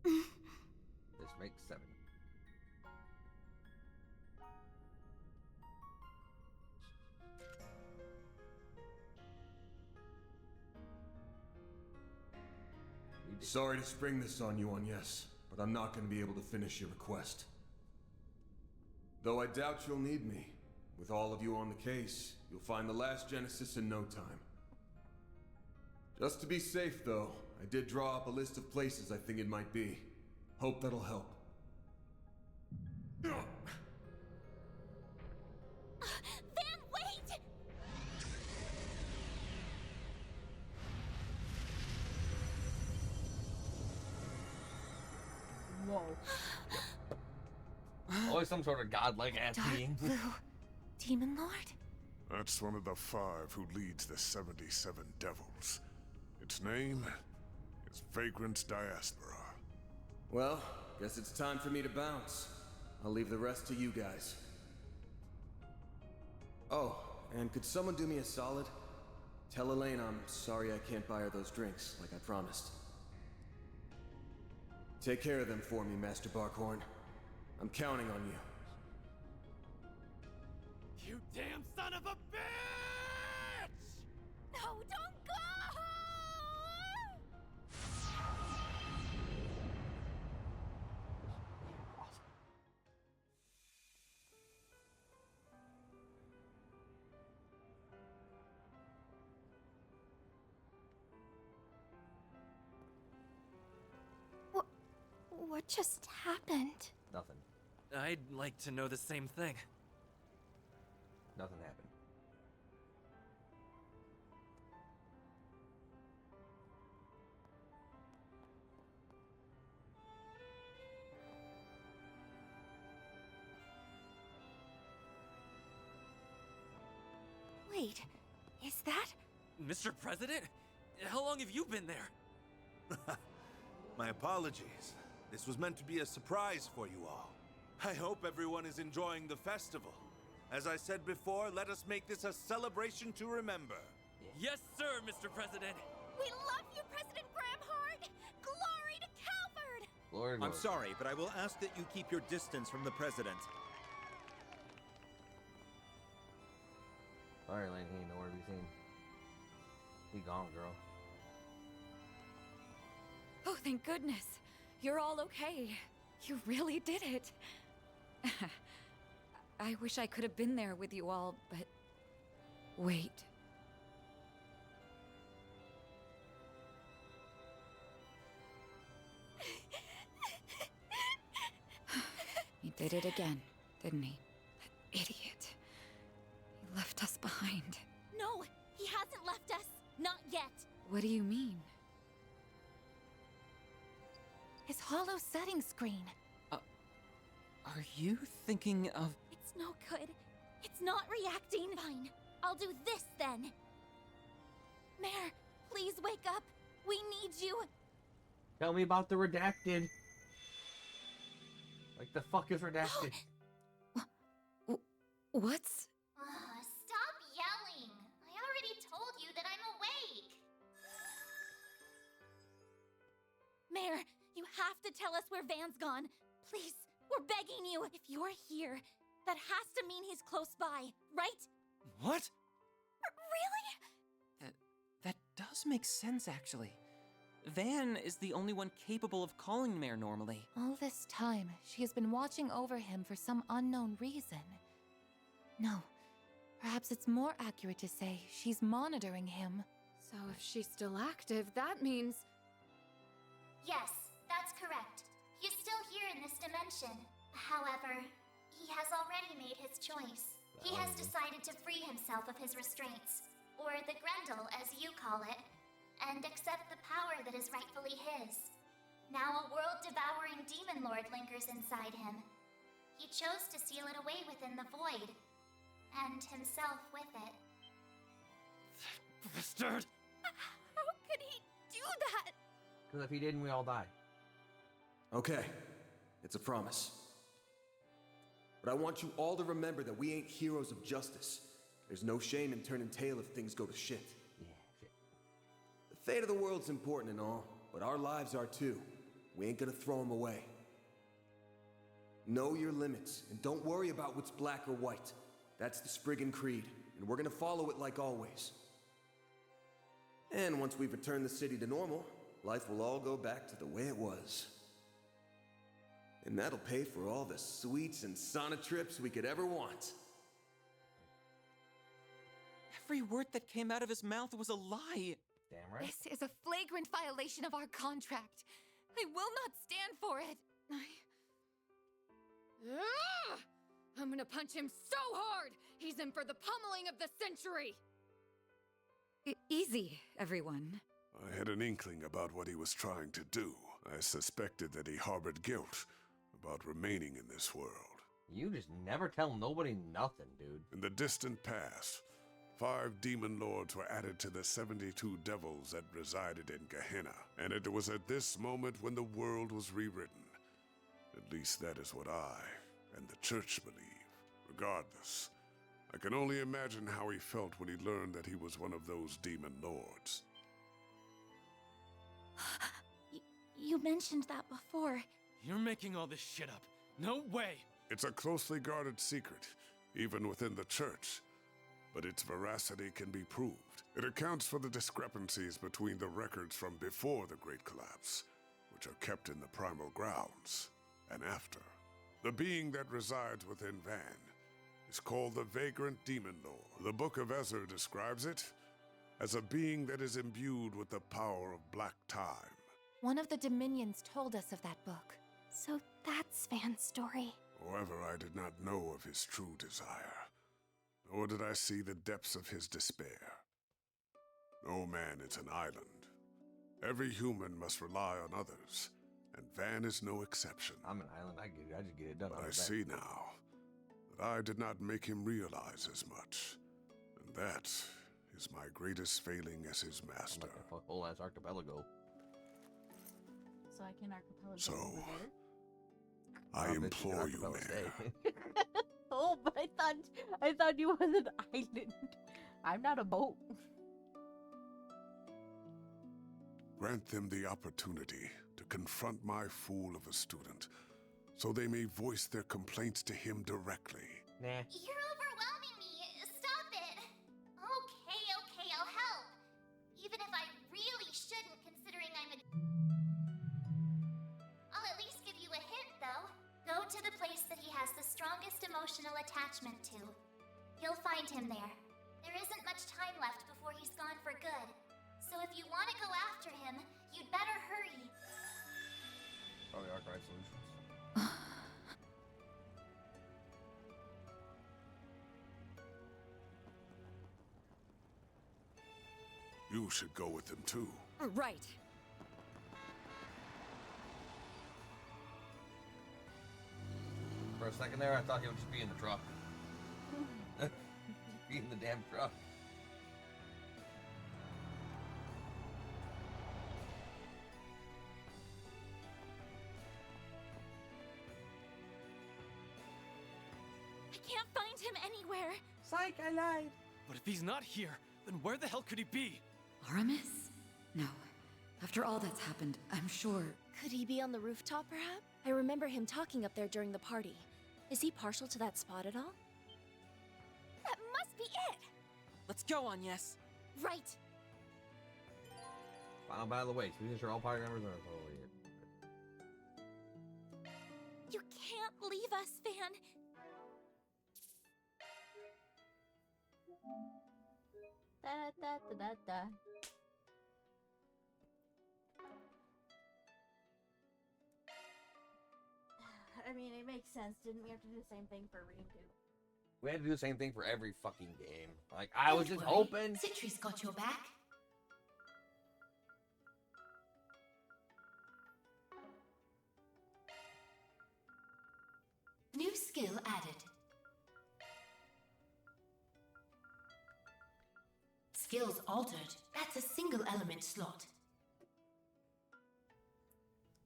This makes 7. Sorry to spring this on you, Agnes, but I'm not going to be able to finish your request. Though I doubt you'll need me. With all of you on the case, you'll find the last Genesis in no time. Just to be safe, though, I did draw up a list of places I think it might be. Hope that'll help. Van, wait! Whoa. Always some sort of godlike ass being. Blue Demon Lord? That's one of the 5 who leads the 77 Devils. Its name is Vagrant's Diaspora. Well, guess it's time for me to bounce. I'll leave the rest to you guys. Oh, and could someone do me a solid? Tell Elaine I'm sorry I can't buy her those drinks, like I promised. Take care of them for me, Master Barkhorn. I'm counting on you. You damn son of a bitch! No, don't go! What just happened? Nothing. I'd like to know the same thing. Nothing happened. Wait, is that? Mr. President? How long have you been there? My apologies. This was meant to be a surprise for you all. I hope everyone is enjoying the festival. As I said before, let us make this a celebration to remember. Yes, sir, Mr. President. We love you, President Gramhart! Glory to Calvard! Lord, I'm sorry, but I will ask that you keep your distance from the President. Sorry, Lane, he ain't nowhere to be seen. He gone, girl. Oh, thank goodness. You're all okay. You really did it. I wish I could have been there with you all, but... Wait. He did it again, didn't he? That idiot. He left us behind. No, he hasn't left us. Not yet. What do you mean? His hollow setting screen. Are you thinking of... It's no good. It's not reacting. Fine. I'll do this then. Mare, please wake up. We need you. Tell me about the redacted. Like the fuck is redacted? What's... Stop yelling. I already told you that I'm awake. Mare, you have to tell us where Van's gone. Please, we're begging you. If you're here, that has to mean he's close by, right? What? Really? That does make sense, actually. Van is the only one capable of calling Mare normally. All this time, she has been watching over him for some unknown reason. No, perhaps it's more accurate to say she's monitoring him. So if she's still active, that means... Yes, that's correct. He's still here in this dimension. However, he has already made his choice. He has decided to free himself of his restraints, or the Grendel as you call it, and accept the power that is rightfully his. Now a world-devouring demon lord lingers inside him. He chose to seal it away within the void, and himself with it. Bastard! How could he do that? Because if he didn't, we all die. Okay, it's a promise. But I want you all to remember that we ain't heroes of justice. There's no shame in turning tail if things go to shit. Yeah, shit. The fate of the world's important and all, but our lives are too. We ain't gonna throw them away. Know your limits, and don't worry about what's black or white. That's the Spriggan Creed, and we're gonna follow it like always. And once we've returned the city to normal, life will all go back to the way it was. And that'll pay for all the sweets and sauna trips we could ever want. Every word that came out of his mouth was a lie. Damn right. This is a flagrant violation of our contract. I will not stand for it. Ugh! I'm gonna punch him so hard! He's in for the pummeling of the century! Easy, everyone. I had an inkling about what he was trying to do. I suspected that he harbored guilt about remaining in this world. You just never tell nobody nothing, dude. In the distant past, 5 demon lords were added to the 72 devils that resided in Gehenna, and it was at this moment when the world was rewritten. At least that is what I and the church believe. Regardless, I can only imagine how he felt when he learned that he was one of those demon lords. You mentioned that before. You're making all this shit up. No way! It's a closely guarded secret, even within the church, but its veracity can be proved. It accounts for the discrepancies between the records from before the Great Collapse, which are kept in the primal grounds, and after. The being that resides within Van is called the Vagrant Demon Lord. The Book of Ezra describes it as a being that is imbued with the power of black time. One of the Dominions told us of that book. So that's Van's story. However, I did not know of his true desire, nor did I see the depths of his despair. No man is an island. Every human must rely on others, and Van is no exception. I'm an island, I get it, I just get it done. But I see now that I did not make him realize as much, and that is my greatest failing as his master. Like a whole ass archipelago. So I can archipelago So, over there? I implore you, man. Oh, but I thought you was an island. I'm not a boat. Grant them the opportunity to confront my fool of a student, so they may voice their complaints to him directly. Nah. You're overwhelming me. Stop it. Okay, I'll help. Even if I really shouldn't, considering I'll at least give you a hint, though. Go to the place that he has the strongest emotional attachment to. You'll find him there. There isn't much time left before he's gone for good. So if you want to go after him, you'd better hurry. Probably Archive Solutions. You should go with them too. Right. For a second there, I thought he would just be in the truck. Be in the damn truck. I can't find him anywhere. Psych, I lied. But if he's not here, then where the hell could he be? Aramis? No. After all that's happened, I'm sure. Could he be on the rooftop, perhaps? I remember him talking up there during the party. Is he partial to that spot at all? That must be it. Let's go, Agnes. Right. Final battle of the way. Students are all party members. Oh, yeah. You can't leave us, Van. Da da da da da. I mean, it makes sense. Didn't we have to do the same thing for Ream too? We had to do the same thing for every fucking game. Like, I was just hoping. Citri's got your back. skill added. Skills altered. That's a single element slot.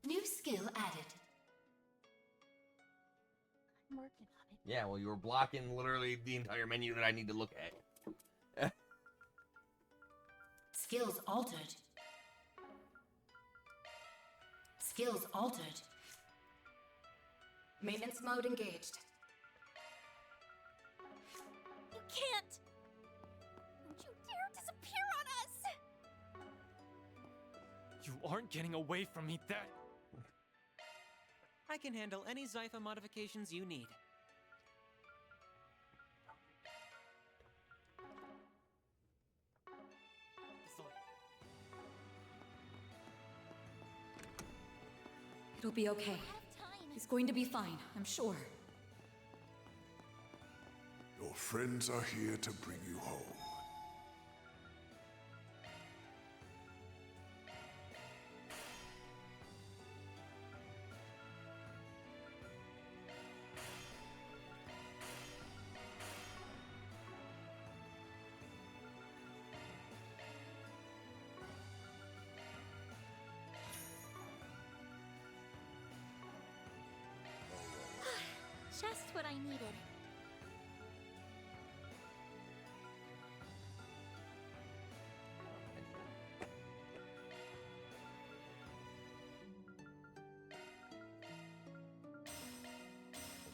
New skill added. I'm working on it. Yeah, well, you were blocking literally the entire menu that I need to look at. Skills altered. Skills altered. Maintenance mode engaged. You can't! Don't you dare disappear on us! You aren't getting away from me that... I can handle any Zypha modifications you need. It'll be okay. He's going to be fine, I'm sure. Your friends are here to bring you home. Just what I needed.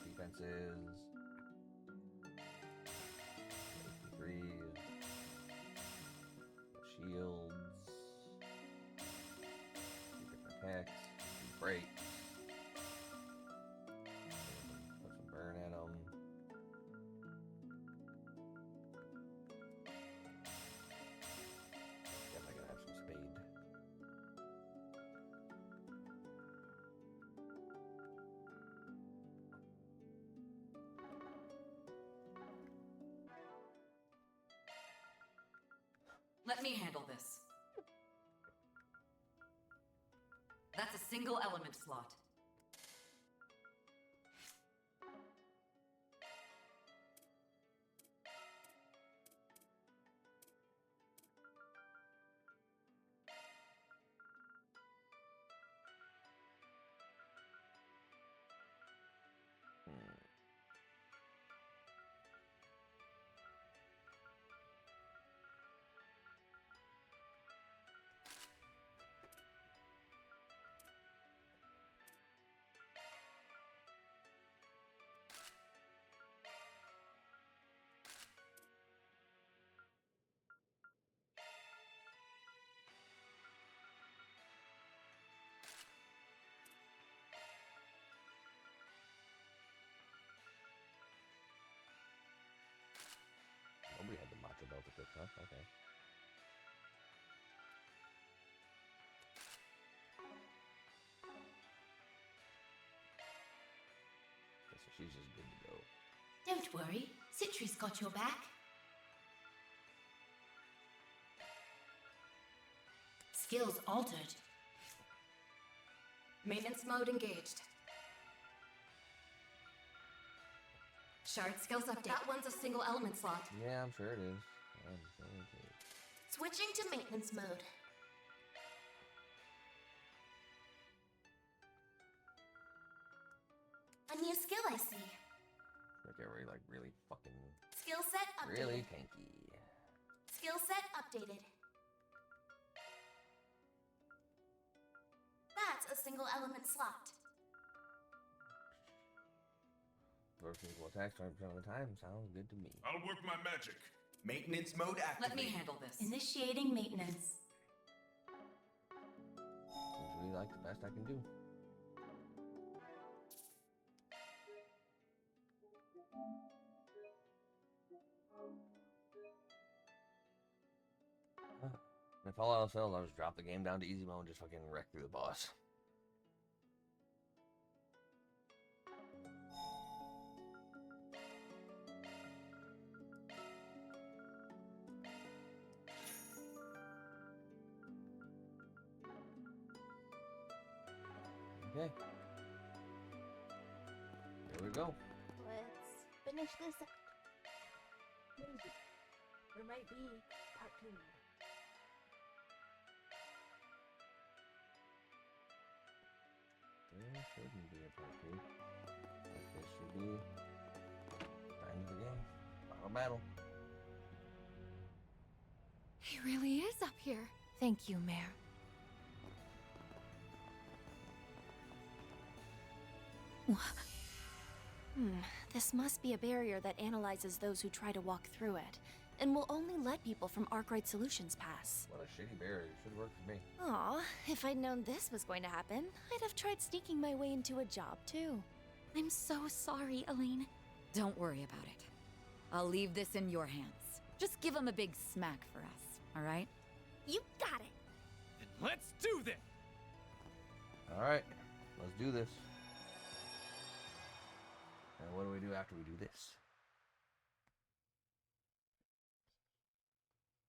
Defenses. 53. Shields. Different attacks. Break. Put some burn at them. Guess I gotta have some speed. Let me handle this. That's a single element slot. Nobody had the matcha belt at this, huh? Okay. Okay, so she's just good to go. Don't worry, Citri's got your back. Skills altered. Maintenance mode engaged. Shard skills update. That one's a single element slot. Yeah, I'm sure it is. Switching to maintenance mode. A new skill I see. Like every really fucking Skill set updated. really tanky. Skill set updated. That's a single element slot. Vertical attacks 20% of the time sounds good to me. I'll work my magic. Maintenance mode activated. Let me handle this. Initiating maintenance. Seems really like the best I can do. If all else fails, I'll just drop the game down to easy mode and just fucking wreck through the boss. Okay. Here we go. What? finish this. Maybe. There might be part 2. There shouldn't be a part 2. Like, this should be time of the game. Final battle. He really is up here. Thank you, Mayor. This must be a barrier that analyzes those who try to walk through it, and will only let people from Arkwright Solutions pass. What a shitty barrier. Should've worked for me. Aw, if I'd known this was going to happen, I'd have tried sneaking my way into a job too. I'm so sorry, Elaine. Don't worry about it. I'll leave this in your hands. Just give him a big smack for us, all right? You got it! Then let's do this! Alright, let's do this. And what do we do after we do this?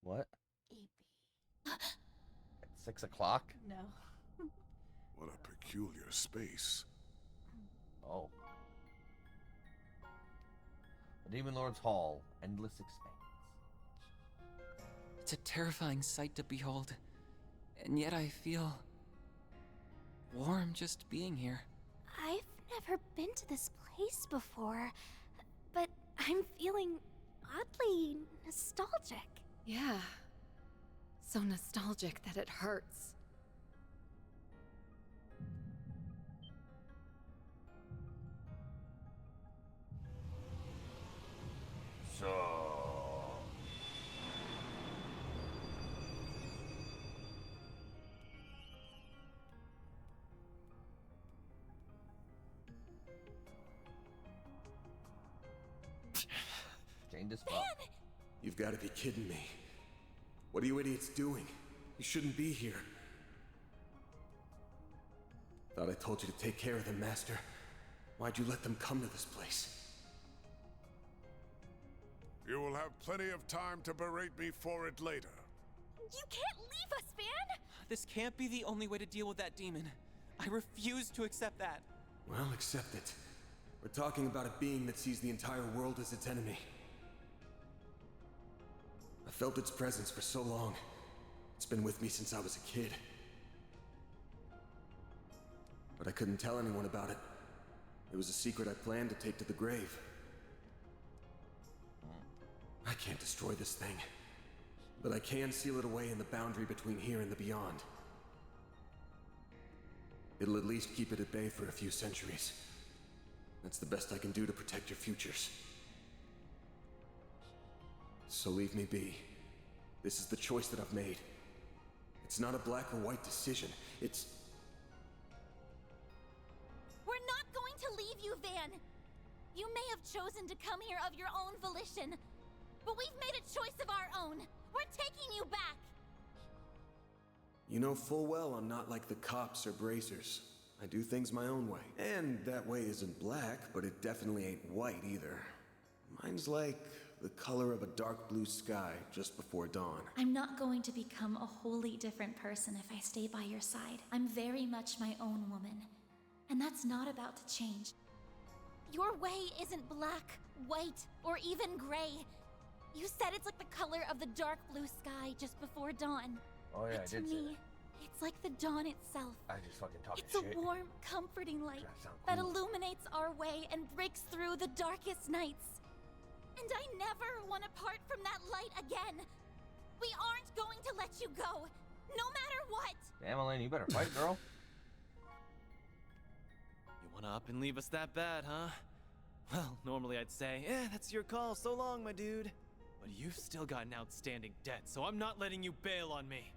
What? At 6 o'clock? No. What a peculiar space. Oh. The Demon Lord's Hall. Endless expanse. It's a terrifying sight to behold. And yet I feel warm just being here. I've never been to this place before, but I'm feeling oddly nostalgic. Yeah. So nostalgic that it hurts. So... Chained as fuck. You've got to be kidding me. What are you idiots doing? You shouldn't be here. Thought I told you to take care of them, Master. Why'd you let them come to this place? You will have plenty of time to berate me for it later. You can't leave us, Van! This can't be the only way to deal with that demon. I refuse to accept that. Well, accept it. We're talking about a being that sees the entire world as its enemy. I felt its presence for so long. It's been with me since I was a kid. But I couldn't tell anyone about it. It was a secret I planned to take to the grave. I can't destroy this thing, but I can seal it away in the boundary between here and the beyond. It'll at least keep it at bay for a few centuries. That's the best I can do to protect your futures. So leave me be. This is the choice that I've made. It's not a black or white decision. It's... We're not going to leave you, Van. You may have chosen to come here of your own volition, but we've made a choice of our own. We're taking you back. You know full well I'm not like the cops or bracers. I do things my own way. And that way isn't black, but it definitely ain't white either. Mine's like the color of a dark blue sky just before dawn. I'm not going to become a wholly different person if I stay by your side. I'm very much my own woman, and that's not about to change. Your way isn't black, white, or even gray. You said it's like the color of the dark blue sky just before dawn. Oh yeah, But I to did say me, it's like the dawn itself. that. I just fucking talking It's shit. a warm, comforting light That sound that cool. illuminates our way and breaks through the darkest nights. And I never want to part from that light again. We aren't going to let you go, no matter what. Damn, Elaine, you better fight, girl. You wanna up and leave us that bad, huh? Well, normally I'd say, that's your call, so long, my dude. But you've still got an outstanding debt, so I'm not letting you bail on me.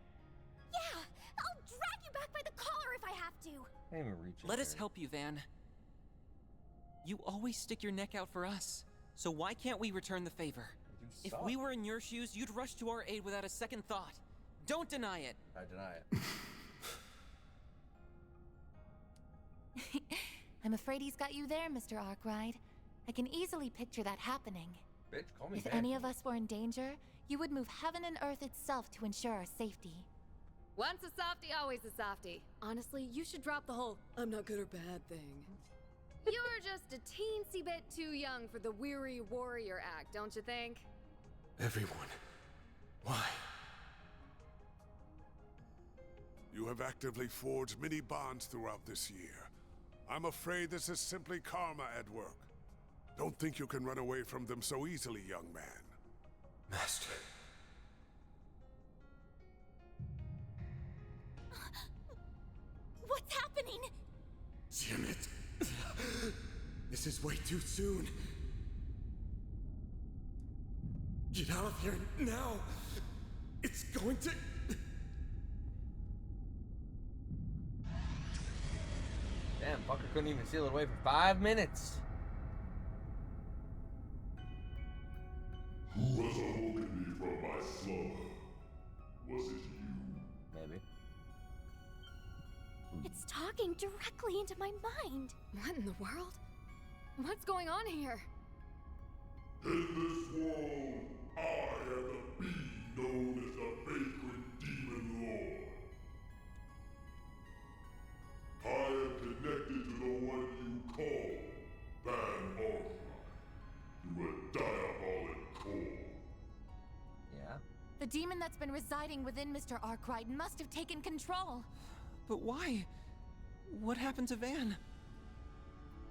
Yeah, I'll drag you back by the collar if I have to. I ain't even reaching Let us there. help you, Van. You always stick your neck out for us. So why can't we return the favor? If suck. we were in your shoes, you'd rush to our aid without a second thought. Don't deny it. I deny it. I'm afraid he's got you there, Mr. Arkwright. I can easily picture that happening. Bitch, call me If back. any of us were in danger, you would move heaven and earth itself to ensure our safety. Once a softie, always a softie. Honestly, you should drop the whole I'm not good or bad thing. You're just a teensy bit too young for the weary warrior act, don't you think? Everyone. Why? You have actively forged many bonds throughout this year. I'm afraid this is simply karma at work. Don't think you can run away from them so easily, young man. Master. What's happening? Damn it. This is way too soon. Get out of here now. It's going to... Damn, fucker couldn't even seal it away for 5 minutes. Who has awoken me from my slumber? Was it you? Maybe. It's talking directly into my mind. What in the world? What's going on here? In this world, I am the being known as the Vagrant Demon Lord. I am connected to the one you call Van Arkwright through a diabolic core. Yeah? The demon that's been residing within Mr. Arkwright must have taken control. But why? What happened to Van?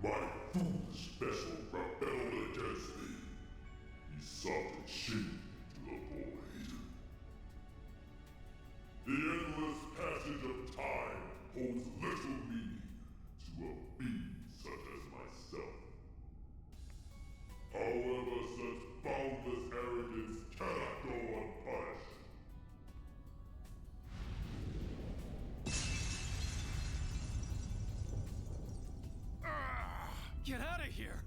My foolish vessel rebelled against me. He sought to chain me to the void. The endless passage of time holds little meaning to a being such as myself. However, such boundless arrogance cannot go unpunished. Get out of here!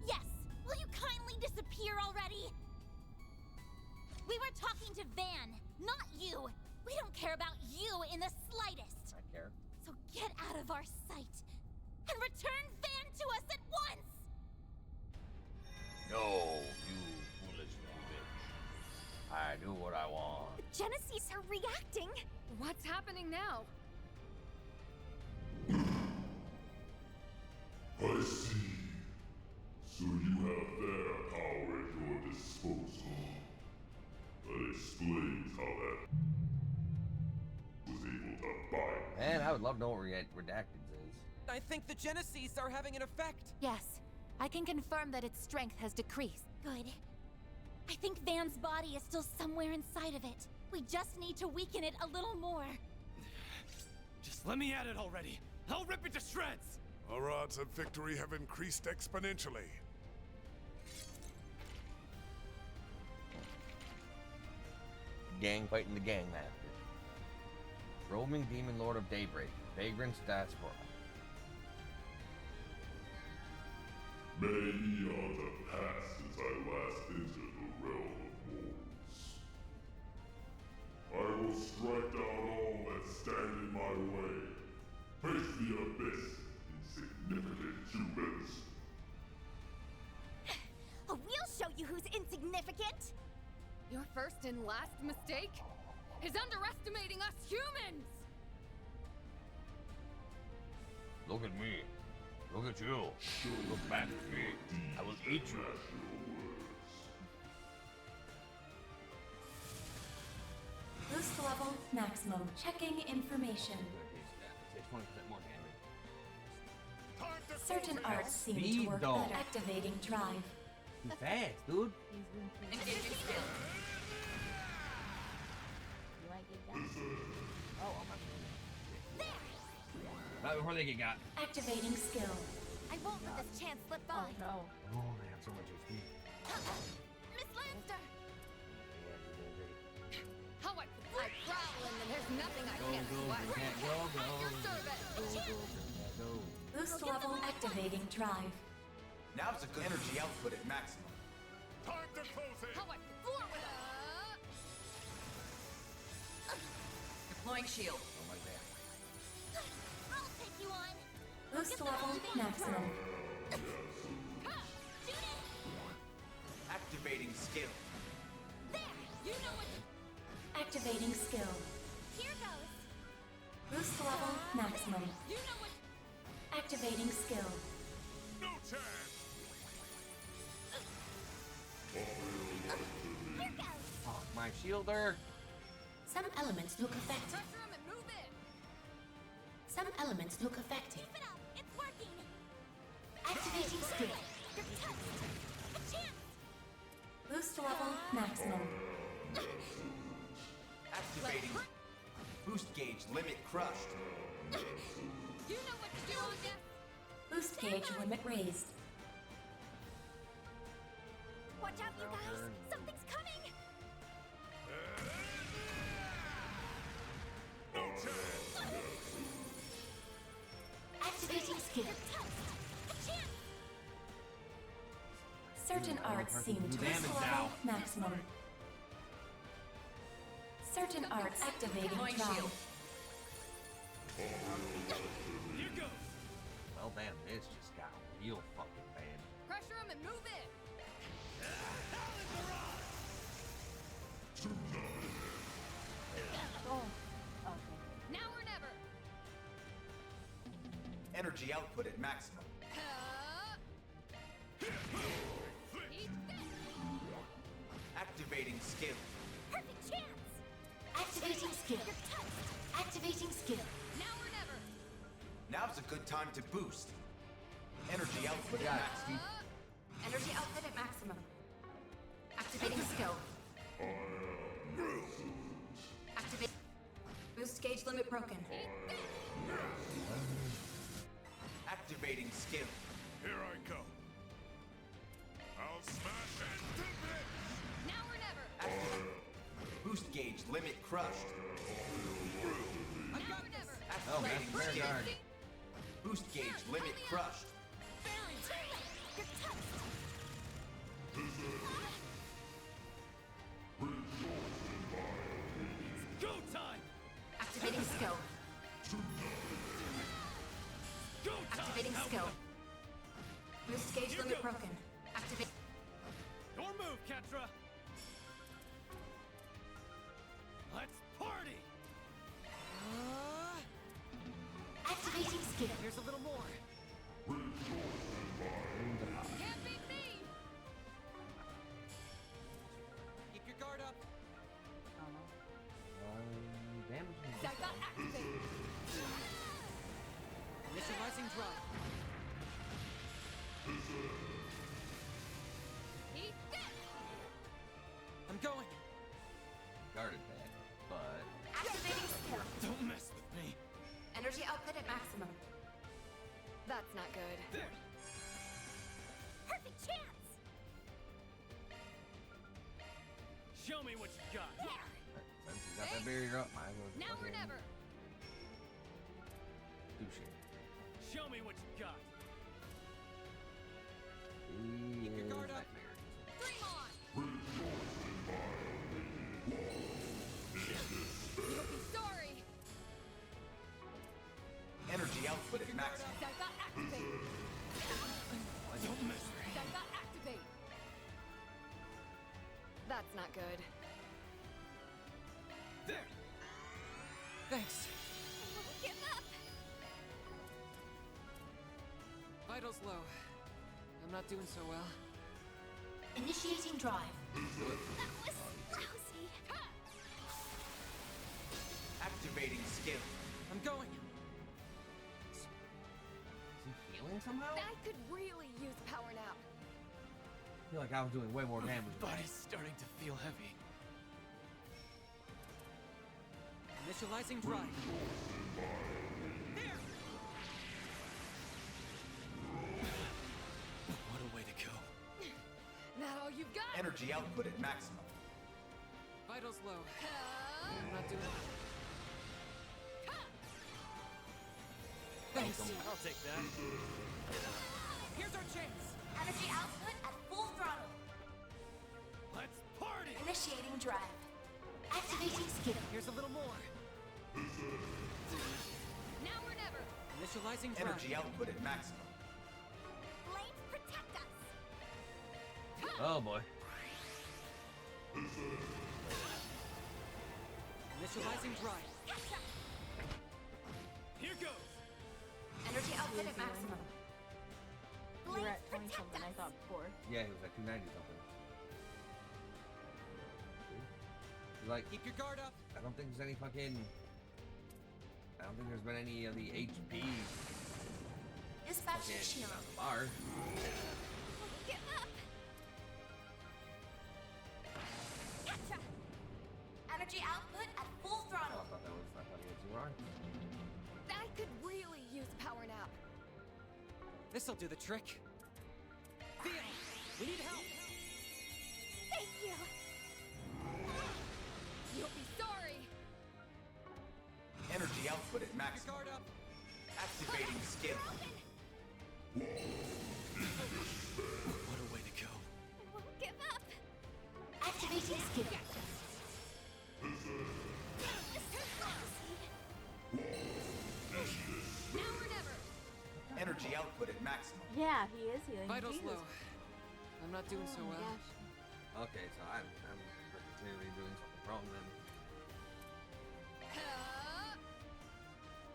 Yes! Will you kindly disappear already? We were talking to Van, not you. We don't care about you in the slightest. I care. So get out of our sight and return Van to us at once! No, you foolish little bitch. I do what I want. The Genesees are reacting. What's happening now? I see. So you have their power at your disposal. That explains how that was able to bind. Man, I would love to know what Redacted is. I think the Genesees are having an effect. Yes, I can confirm that its strength has decreased. Good. I think Van's body is still somewhere inside of it. We just need to weaken it a little more. Just let me at it already. I'll rip it to shreds! Our odds of victory have increased exponentially. Gang fighting the gang master. Roaming demon lord of Daybreak. Vagrant's diaspora. May eons have passed since I last entered the realm of wolves. I will strike down all that stand in my way. Face the abyss, insignificant humans. We'll show you who's insignificant. Your first and last mistake is underestimating us humans! Look at me. Look at you. Look back at me. I will eat you. Boost level maximum. Checking information. Takes 20% more damage. Certain arts seem Speed, to work though. better. Activating drive. Too fast, dude. Engaging skill. You might get got. Oh, almost. Not before they get got. Activating skill. I won't let this chance slip by. Oh no. Oh, they have so much HP. Miss Lanster! How I prowl and then there's nothing I can't sweat. At your service. Boost level activating drive. Now's a good energy output at maximum. Time to close it! How I floor with Deploying shield. Oh my god. I'll take you on. Boost level maximum. Activating skill. There! You know what? Activating skill. Here goes. Boost level maximum. You know what? Activating skill. No chance! Oh, my shielder. Some elements look effective. Pressure him and move in. Some elements look effective. Keep it up. It's working. Activating skill. You're toast. A chance. Boost level maximum. Activating. Boost gauge limit crushed. You know what to do on this. Boost gauge limit raised. Watch out, you guys. Something's coming. No chance! Activating skill. You're toast. A chance. Certain arts seem to boost damage level now. maximum. Certain arts activating Point drive. shield. Well, damn, this just got real fucking bad. Pressure him and move in. Oh, okay. Now or never. Energy output at maximum. Eat this. Activating skill. Perfect chance. Activating skill. You're toast. Activating skill. Now or never. Now's a good time to boost. Energy output at max speed. Energy output at maximum. Activating skill. Activate. Boost gauge limit broken. Activating skill. Here I go. I'll smash it to bits! Now or never. Boost gauge limit crushed. Now or never. Oh, man, Activating very skill. darn. Boost gauge limit crushed. You're toast. Go time! Activating skill. Go time! Activating skill. Boost gauge limit broken. Activate. Your move, Ketra! Let's party! Activating skill. Here's a little more. Can't beat me. Keep your guard up. Damage. Zygot activate. Initializing drive. Eat this. I'm going. Guarded that, but Activating skill. Don't mess with me. Energy output at maximum. That's not good. There. Perfect chance. Show me what you got. since you got that barrier up, might as well Now or fucking never. do shit. Show me what you got. Keep your guard up. Dream on. You'll be sorry. Energy output at maximum. Zygot activate. Don't mess with me. Zygot activate. That's not good. There. Thanks. Give up. Vitals low. I'm not doing so well. Initiating drive. That was lousy. Activating skill. I'm going. Is he healing somehow? I could really use a power nap. I feel like I was doing way more damage. than that. Body's starting to feel heavy. Initializing drive. There. What a way to go. That all you've got? Energy output at maximum. Vitals low. I'm not doing it. Thanks. I'll take that. Here's our chance. Energy output at full throttle. Let's party. Initiating drive. Activating skill. Here's a little more. Now or never. Initializing drive. Energy output at maximum. Blades protect us. Oh boy. Initializing drive. Catch up. Here goes. Energy output at healing. You were at 20 something, I thought before. Yeah, he was at 290 something. Like, keep your guard up. I don't think there's any fucking. I don't think there's been any of the HP. Dispatch your fucking shield. on the bar. Give up! Gotcha! Energy output at full Oh, throttle. I thought that was. I thought he was wrong. I could really use a power nap. This'll do the trick. Theo, we need help. Thank you! You'll be sorry. Energy output at max. Guard up. Activating skill. What a way to go. I won't give up! Activating skill. Now or never. Energy output at maximum. Yeah, he is healing. Vitals Jesus. low. I'm not doing so Oh my well. gosh. Okay, so I'm clearly doing something wrong then.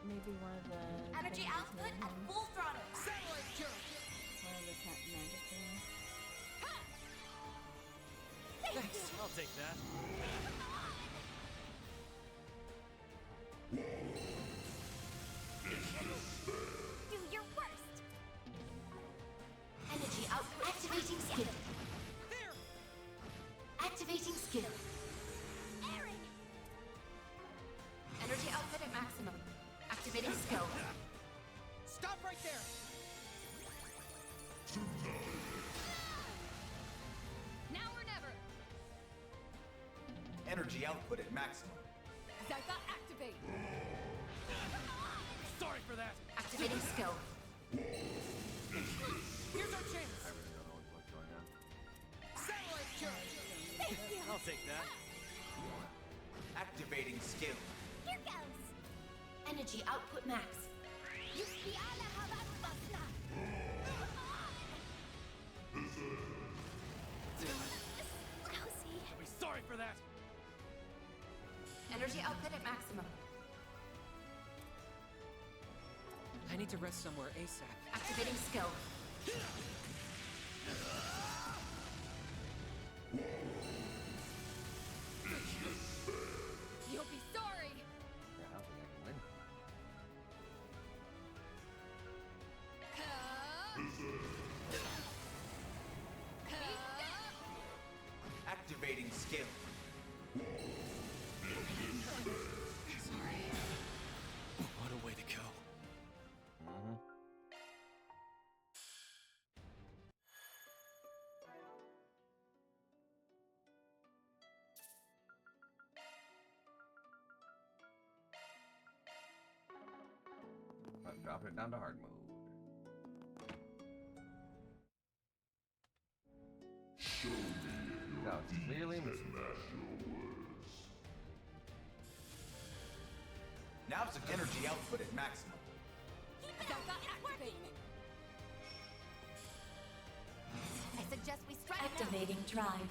Maybe one of the Energy things is output healing at him. full throttle. Satellite jump. One of the magic things. Thanks. I'll take that. Do your worst. Energy output. Activating skill. There. Activating skill. Aaron. Energy output at maximum. Activating skill. Stop right there. Now or never. Energy output at maximum. Zytha activate. Sorry for that. Activating skill. Here's our chance. I really don't know what's going on. Satellite jump. Thank you. I'll take that. Activating skill. Here goes. Energy output max. Yukiana Habasna. Lousy. I'll be sorry for that. Energy output at maximum. I need to rest somewhere ASAP. Activating skill. You'll be sorry. Yeah, I don't think I can win. Activating skill. Sorry. What a way to go. Mm-hmm. I've dropped it down to hard mode. That was clearly missing. Now some energy output at maximum. Zytha activate. I suggest we strike now. Activating drive.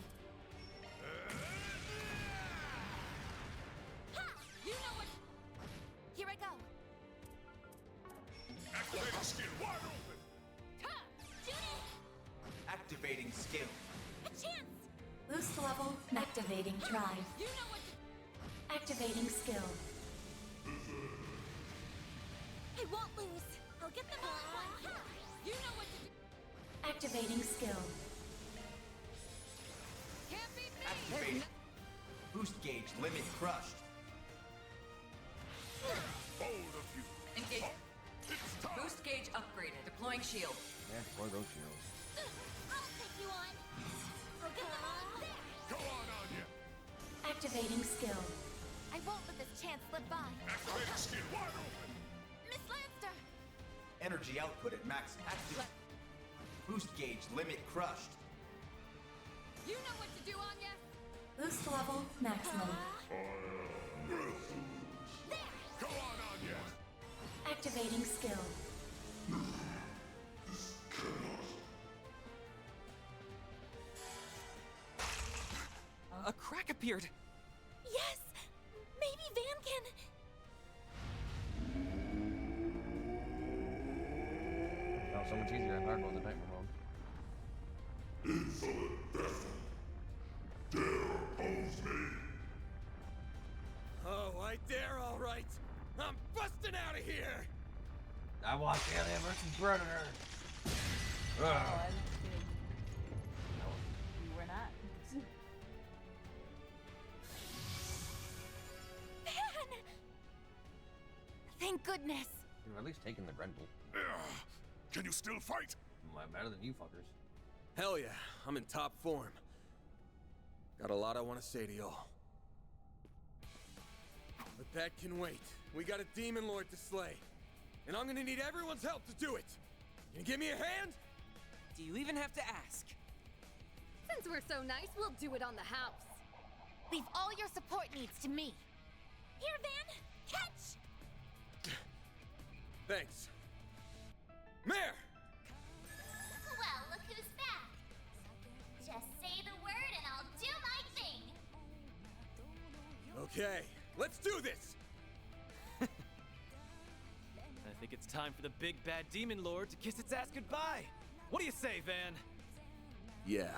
Ha! You know what? Here I go. Activating skill wide open. Ha! Judy! Activating skill. A chance! Boost level. Activating drive. You know what to... Activating skill. I won't lose. I'll get them all at once. Ha! You know what to do. Activating skill. Can't beat me! Activating. Boost gauge limit crushed. Bold of you. Engage. It's time. Boost gauge upgraded. Deploying shield. Yeah, for those shields. I'll take you on. I'll get them all there. Go on, Anya. Activating skill. I won't let this chance slip by. Activating skill wide open. Miss Lancer! Energy output at maximum. Boost gauge limit crushed. You know what to do, Anya. Boost level maximum. Go on, Anya. Activating skill. A crack appeared. Yes! Maybe Van can... so much easier in hard mode than nightmare mode. Insolent vessel. Dare oppose me. Oh, I dare, all right. I'm busting out of here. I watched Alien vs. Predator. Oh, I was kidding. You were not. Van! Thank goodness. You're at least taking the Grendel. Can you still fight? Better than you fuckers. Hell yeah, I'm in top form. Got a lot I want to say to y'all. But that can wait. We got a demon lord to slay. And I'm gonna need everyone's help to do it. Can you give me a hand? Do you even have to ask? Since we're so nice, we'll do it on the house. Leave all your support needs to me. Here, Van! Catch! Thanks. Mare! Well, look who's back. Just say the word and I'll do my thing. Okay, let's do this! I think it's time for the big bad demon lord to kiss its ass goodbye. What do you say, Van? Yeah.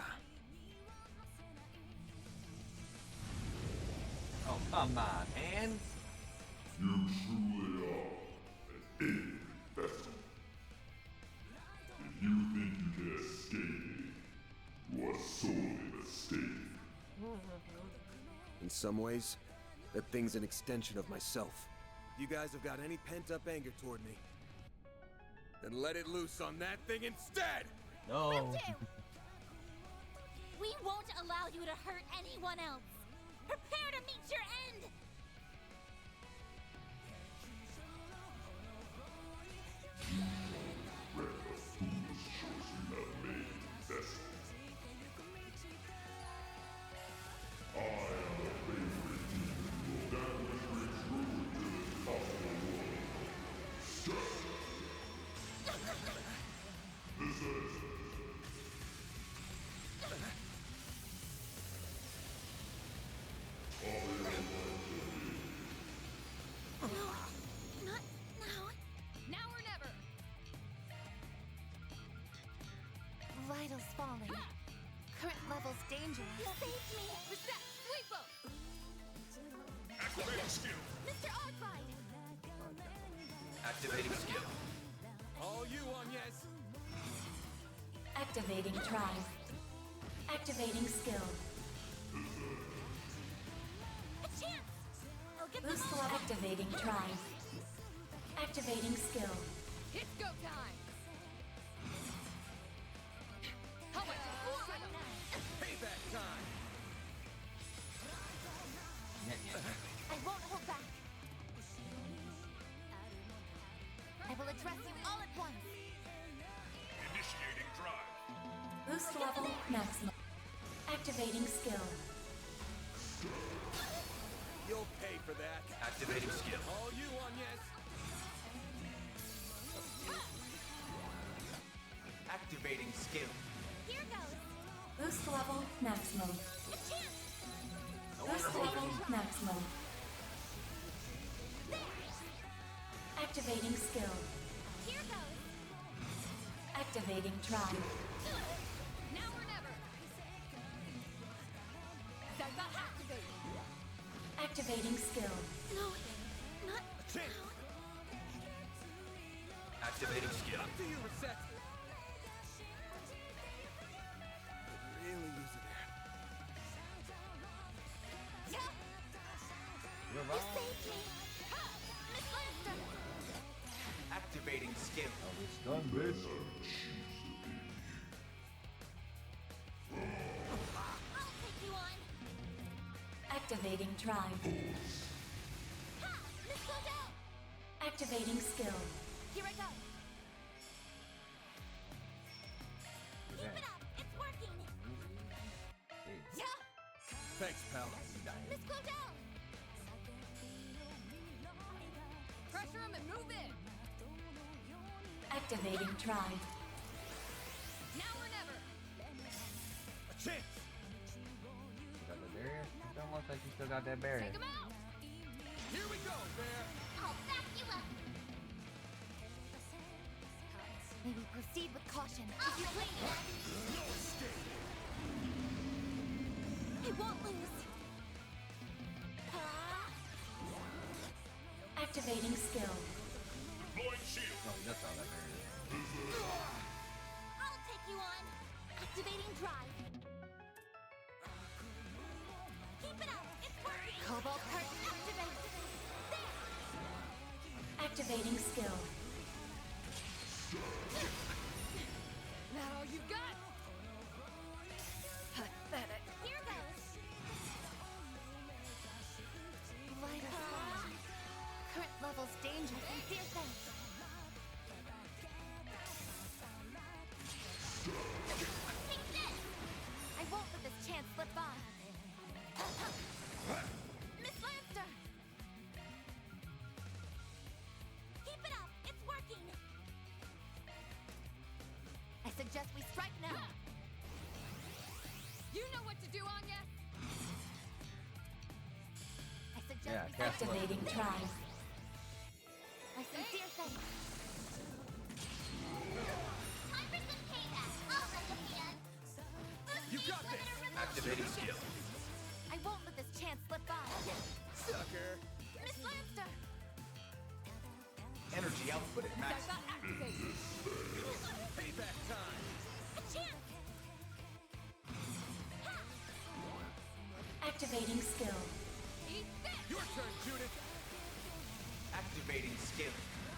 Oh, come on, hands. You truly are an alien vessel. If you think you can escape me, you are sorely mistaken. In some ways, that thing's an extension of myself. If you guys have got any pent-up anger toward me, then let it loose on that thing instead! No. We won't allow you to hurt anyone else. Prepare to meet your end. Regret the foolish choice you have made, vessel. I am the favorite demon that which brings ruin to this possible world. Step! This is... Not now. Now or never. Vitals falling. Current levels dangerous. You saved me. Reset. Sweep 'em. Activating skill. Mr. Arclight. Activating skill. All you, Agnes. Activating Tribe. Activating skill. A chance. I'll get them Boost all. level. Activating Tribe. Activating skill. It's go time. How much more? Payback time. I won't hold back. I will address you all at once. Initiating drive. Boost level maximum. Activating skill. You'll pay for that. Activating skill. All you, Agnes. Activating skill. Here goes. Boost level maximum. A chance. Boost level maximum. There. Activating skill. Here goes. Activating Tribe. Now or never. Sensor activate. Activating skill. No. Not Chance. Activating skill. Up to you, Reset. Really use it. Yeah. You saved me. Ha! Miss Lancer. Activating skill. Let them choose to be. I'll take you on. Activating Tribe. Ha! Miss Claudel. Activating skill. Here I go. Keep it up. It's working. Yeah. Thanks, pal. Miss Claudel. Pressure him and move in. Activating Tribe. Now or never. A chance. You got the barrier? It don't look like you still got that barrier. Take him out. Here we go, Bear. I'll back you up. May we proceed with caution, if you please. I won't lose. Activating skill. Deploying shield. Oh, that's all that matters. I'll take you on. Activating drive. Keep it up. It's working. Cobalt curtain Activate. There. Activating skill. That all you got? Pathetic. Here goes. Lighter falling. Current levels dangerous and fearsome. Take this. I won't let this chance slip by. Miss Lancer. Keep it up. It's working. I suggest we strike now. You know what to do, Anya? I suggest Yeah, we cast strike Activating drive. My sincere thanks. Time for some payback. I'll lend a hand. You got this! Activating skill. I won't let this chance slip by. Sucker! Miss Lancer! Energy output at max. Cypher activate. Payback time! A chance. Ha! Activating skill. Eat this! Your turn, Judith! Activating skill.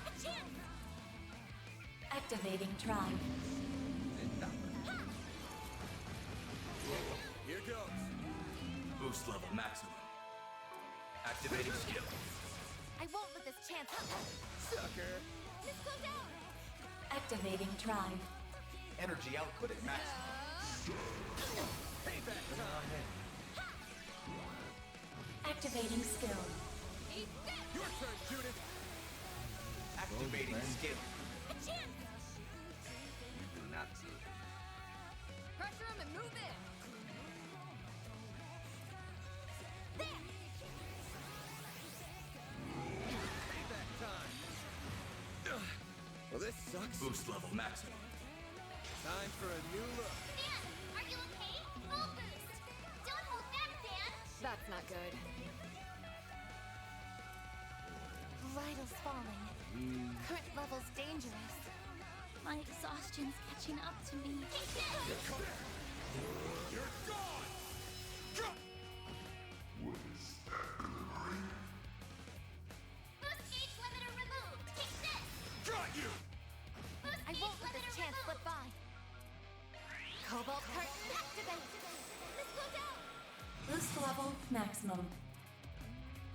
A chance. Activating drive. Here goes. Boost level maximum. Activating skill. I won't let this chance happen. Sucker! Miss Clodell! Activating drive. Energy output at maximum. Payback time! Activating skill. Eat this! Your turn, Judith! Activating skill. A chance. Do not see it. Pressure him and move in! There. Payback time! Well, this sucks. Boost level maximum. Time for a new look. Dan, are you okay? Full boost. Don't hold back, Dan. That's not good. Vitals falling. Current levels dangerous. My exhaustion's catching up to me. You're gone! Boost gauge limiter removed. Take this. Got you! Boost I gauge won't let this limiter chance slip removed. by. Cobalt curtain activate. Miss Clodell. Boost level maximum.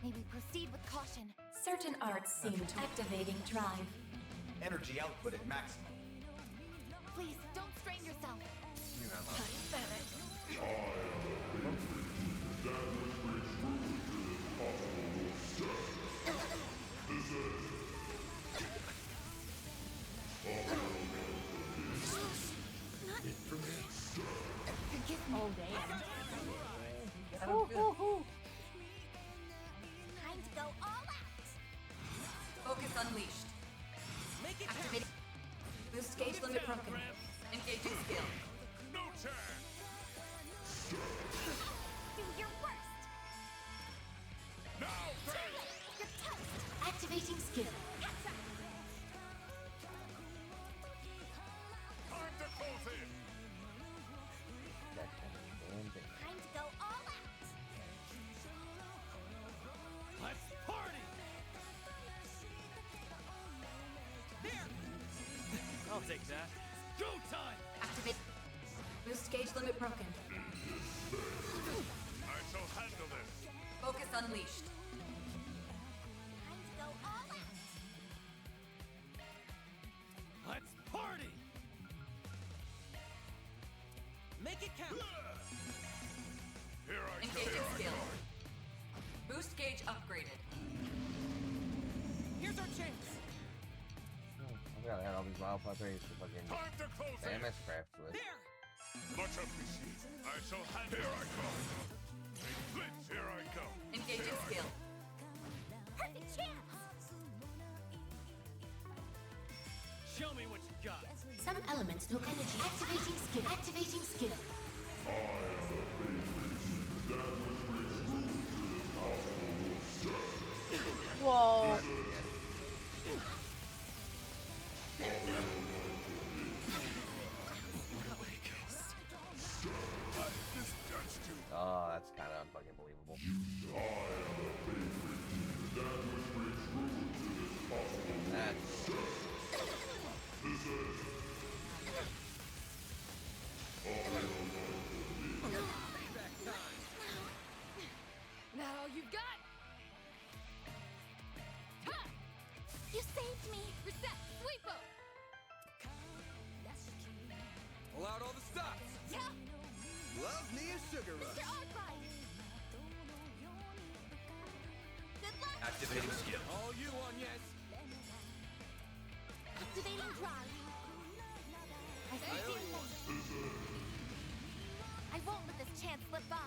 May we proceed with caution. Certain arts seem to activating drive. Energy output at maximum. Please, don't strain yourself. You're not allowed. Pathetic. Forgive me. Oh, damn. Time to go all out. Focus unleashed. Make it Activating. Boost gauge limit broken. Engaging skill. No chance! Do your worst. Now, You're toast. Activating skill. time to close in! That kind of damn thing. Time to go all out. Let's party! There! I'll take that. Go time! Activate. Boost gauge limit broken. I shall handle this! Focus unleashed. Time to go all out. Let's party! Make it count! Here I Engaging skill. Boost gauge upgraded. Here's our chance! I forgot I had all these wild puppies to fucking Time to close in! MS crafts with. There! Much appreciated. I shall handle Here I come! Blitz, here I go! Engaging skill. Perfect chance. Show me what you got. Some elements took energy. Activating skill. Activating skill. Whoa. Oh, that's kind of unfucking believable. That's... That all you've got? Ha! You saved me! Reset! Sweepo! Pull out all the stops. Yeah! Love me a sugar rush. Mr. Arkwright! Good luck! Activating skill. All you on, yes. Activating drive. I see you. I won't let this chance slip by.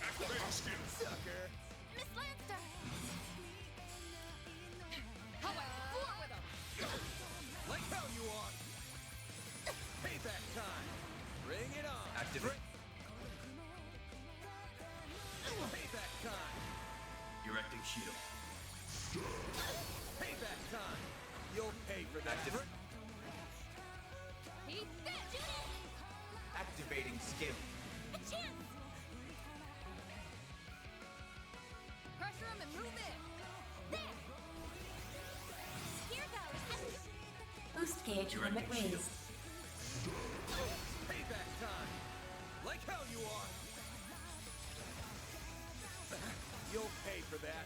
Activating skill. Sucker. Miss Lancer! How about war with them? Like hell you are. Payback time. Bring it on. Activate. Payback time. Erecting shield. Payback time. You'll pay for that. Activate. He's dead! Activating skill. A chance! Pressure him and move in! There! Here goes! Boost gauge limit raised. Payback time. Like hell you are. You'll pay for that.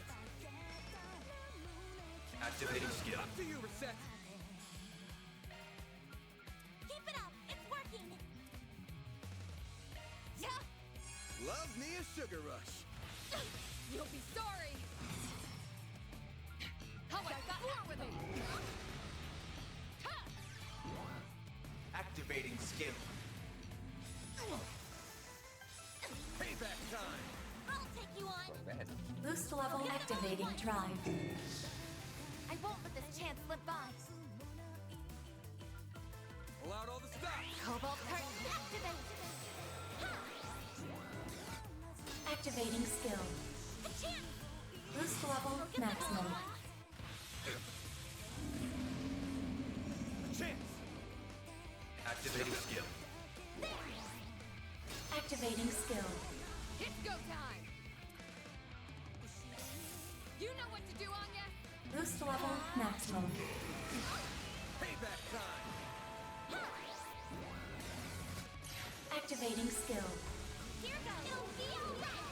Activating skill. Up to you, Reset. Keep it up! It's working! Yeah! Love me a sugar rush. You'll be sorry! How about war with him? Activating skill. Payback time. I'll take you on! bad. Boost level activating drive. I won't let this chance slip by. Pull out all the stops. Cobalt curtain activate! Activating skill. A chance! Boost level maximum. A chance. Activating skill. Activating skill. It's go time! You know what to do, Anya? Boost level maximum. Payback time. Activating skill. Here goes! It'll be alright!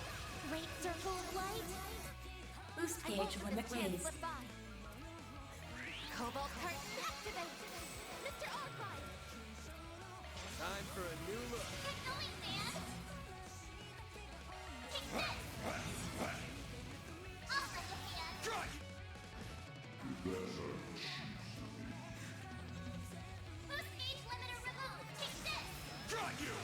Great circle of light! Boost I won't gauge let limit this chance raised. slip by. Cobalt curtain activate! Mr. Arkwright! Time for a new look. Get going, man! Take this! I'll lend a hand! Try. Boost gauge limiter removed! Take this! Try you.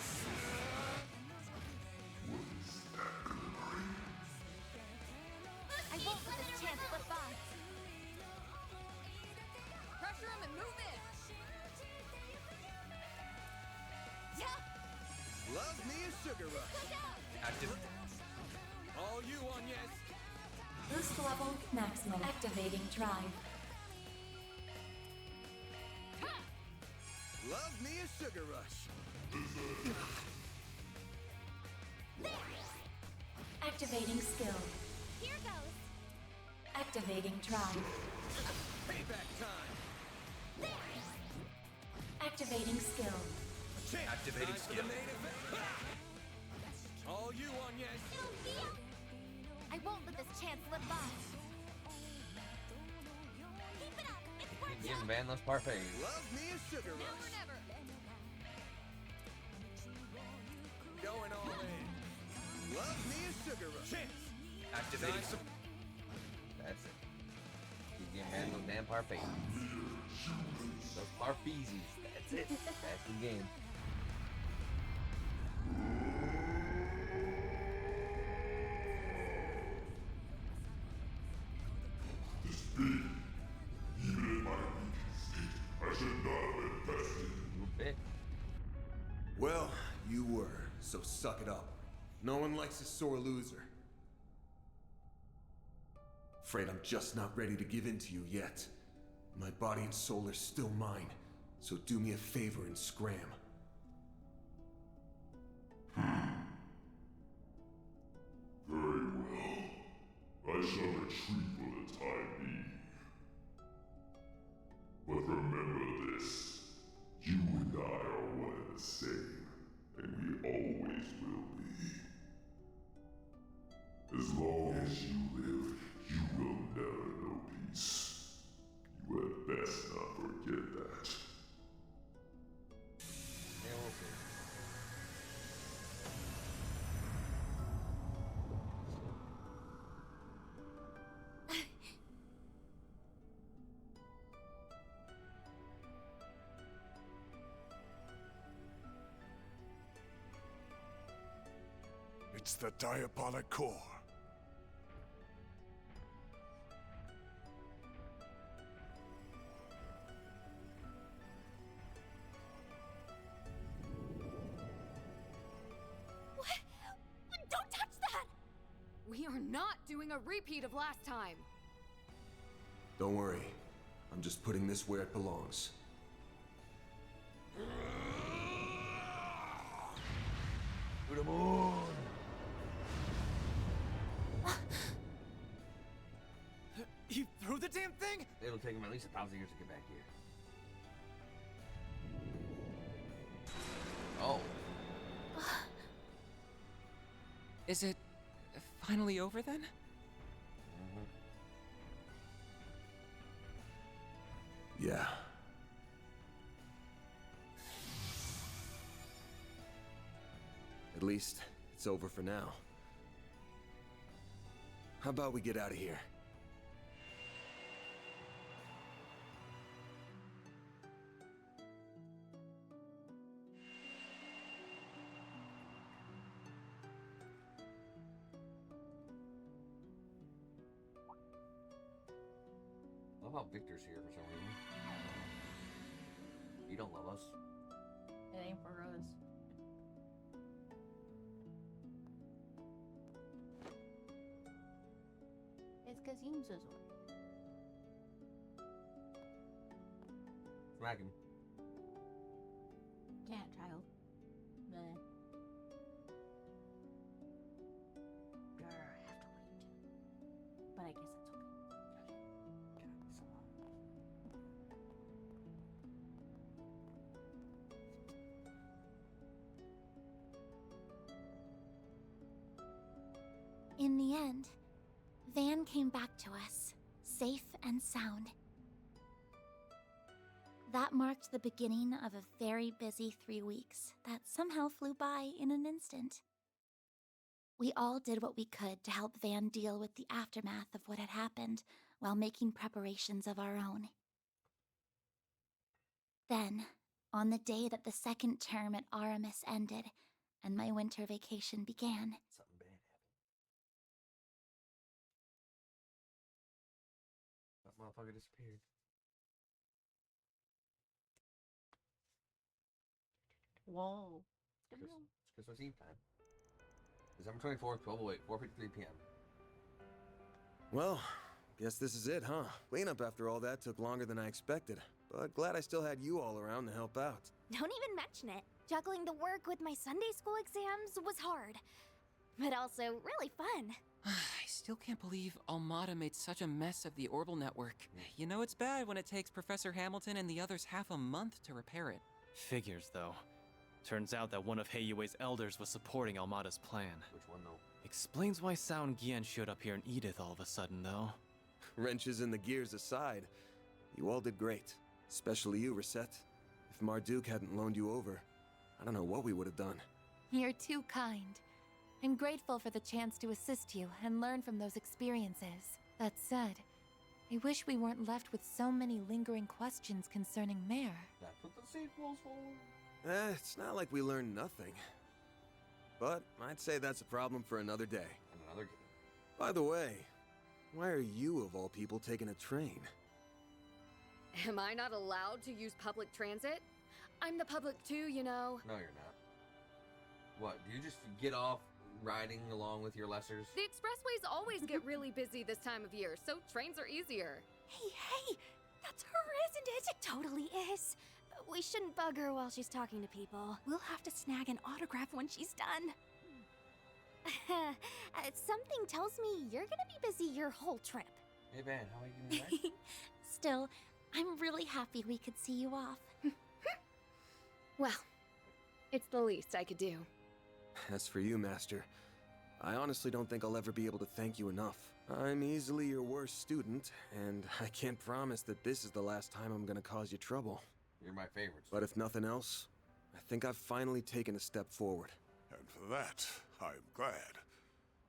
I won't let this chance slip by. Pressure him and move in! Yeah! Love me a sugar rush. Look out! Active. All you on, yes. Boost level maximum. Activating drive. Love me a sugar rush. Activating skill. Here goes! Activating drive. Payback time. Activating skill. Chance. Activating Time for skill. the main event. All you on, yes. It'll be up! I won't let this chance slip by. Keep it up! It's working! Give Van those parfaits. Love me a sugar Now or rush. never! Going all in. Love me a sugar rush. Chance. Activating Time skill. That's it. Keep giving Van those damn parfaits. Those parfeezies. That's it. That's the game. This big, even in my so suck it up. No one likes a sore loser. Afraid I'm just not ready to give in to you yet. My body and soul are still mine, so do me a favor and scram. Very well. I shall retreat for the time being. But remember this. You and I are one and the same, and we always will be. As long as you live, you will never know peace. You had best not forget that. It's the Diabolic Core. What? Don't touch that! We are not doing a repeat of last time. Don't worry. I'm just putting this where it belongs. To the moon! You threw the damn thing? It'll take him at least 1,000 years to get back here. Oh. Is it finally over then? Yeah. At least, it's over for now. How about we get out of here? I love how Victor's here for some reason. You don't love us. It ain't for us. It's cause Eames is away. Smack him. Can't, child. Meh. Grr, I have to wait. But I guess it's okay. In the end, Van came back to us, safe and sound. That marked the beginning of a very busy 3 weeks that somehow flew by in an instant. We all did what we could to help Van deal with the aftermath of what had happened while making preparations of our own. Then, on the day that the second term at Aramis ended and my winter vacation began, Something bad happened. That motherfucker disappeared. Whoa. It's Christmas Eve time. December 24th, 12:08, 4:53 p.m. Well, guess this is it, huh? Cleanup after all that took longer than I expected, but glad I still had you all around to help out. Don't even mention it. Juggling the work with my Sunday school exams was hard, but also really fun. I still can't believe Almada made such a mess of the Orbital network. You know it's bad when it takes Professor Hamilton and the others half a month to repair it. Figures, though. Turns out that one of Heiyue's elders was supporting Almada's plan. Which one, though? Explains why Sound Gian showed up here in Edith all of a sudden, though. Wrenches in the gears aside, you all did great. Especially you, Reset. If Marduk hadn't loaned you over, I don't know what we would have done. You're too kind. I'm grateful for the chance to assist you and learn from those experiences. That said, I wish we weren't left with so many lingering questions concerning Mare. That's what the sequel's for. It's not like we learned nothing. But I'd say that's a problem for another day. And another game. By the way, why are you, of all people, taking a train? Am I not allowed to use public transit? I'm the public too, you know. No, you're not. What? Do you just get off riding along with your lessers? The expressways always get really busy this time of year, so trains are easier. Hey, that's her, isn't it? It totally is. We shouldn't bug her while she's talking to people. We'll have to snag an autograph when she's done. Something tells me you're gonna be busy your whole trip. Hey, Van, how are you doing today? Still, I'm really happy we could see you off. Well, it's the least I could do. As for you, Master, I honestly don't think I'll ever be able to thank you enough. I'm easily your worst student, and I can't promise that this is the last time I'm gonna cause you trouble. You're my favorite. But if nothing else, I think I've finally taken a step forward. And for that, I'm glad.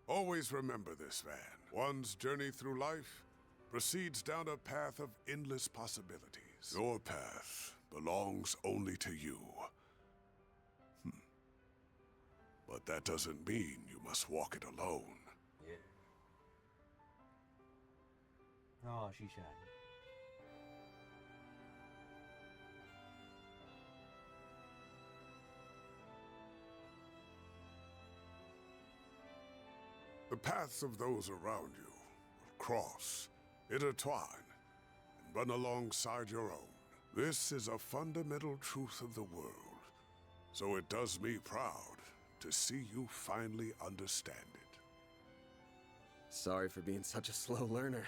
Always remember this, Van. One's journey through life proceeds down a path of endless possibilities. Your path belongs only to you. But that doesn't mean you must walk it alone. Yeah. Oh, she's shy. The paths of those around you will cross, intertwine, and run alongside your own. This is a fundamental truth of the world, so it does me proud to see you finally understand it. Sorry for being such a slow learner.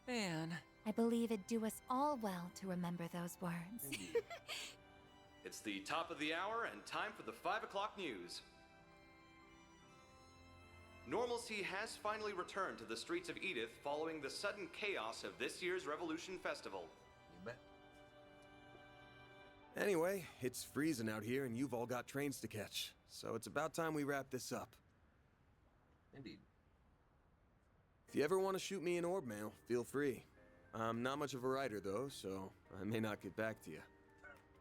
Man. I believe it'd do us all well to remember those words. It's the top of the hour and time for the 5 o'clock news. Normalcy has finally returned to the streets of Edith following the sudden chaos of this year's Revolution Festival. You bet. Anyway, it's freezing out here and you've all got trains to catch, so it's about time we wrap this up. Indeed. If you ever want to shoot me an orb mail, feel free. I'm not much of a writer though, so I may not get back to you.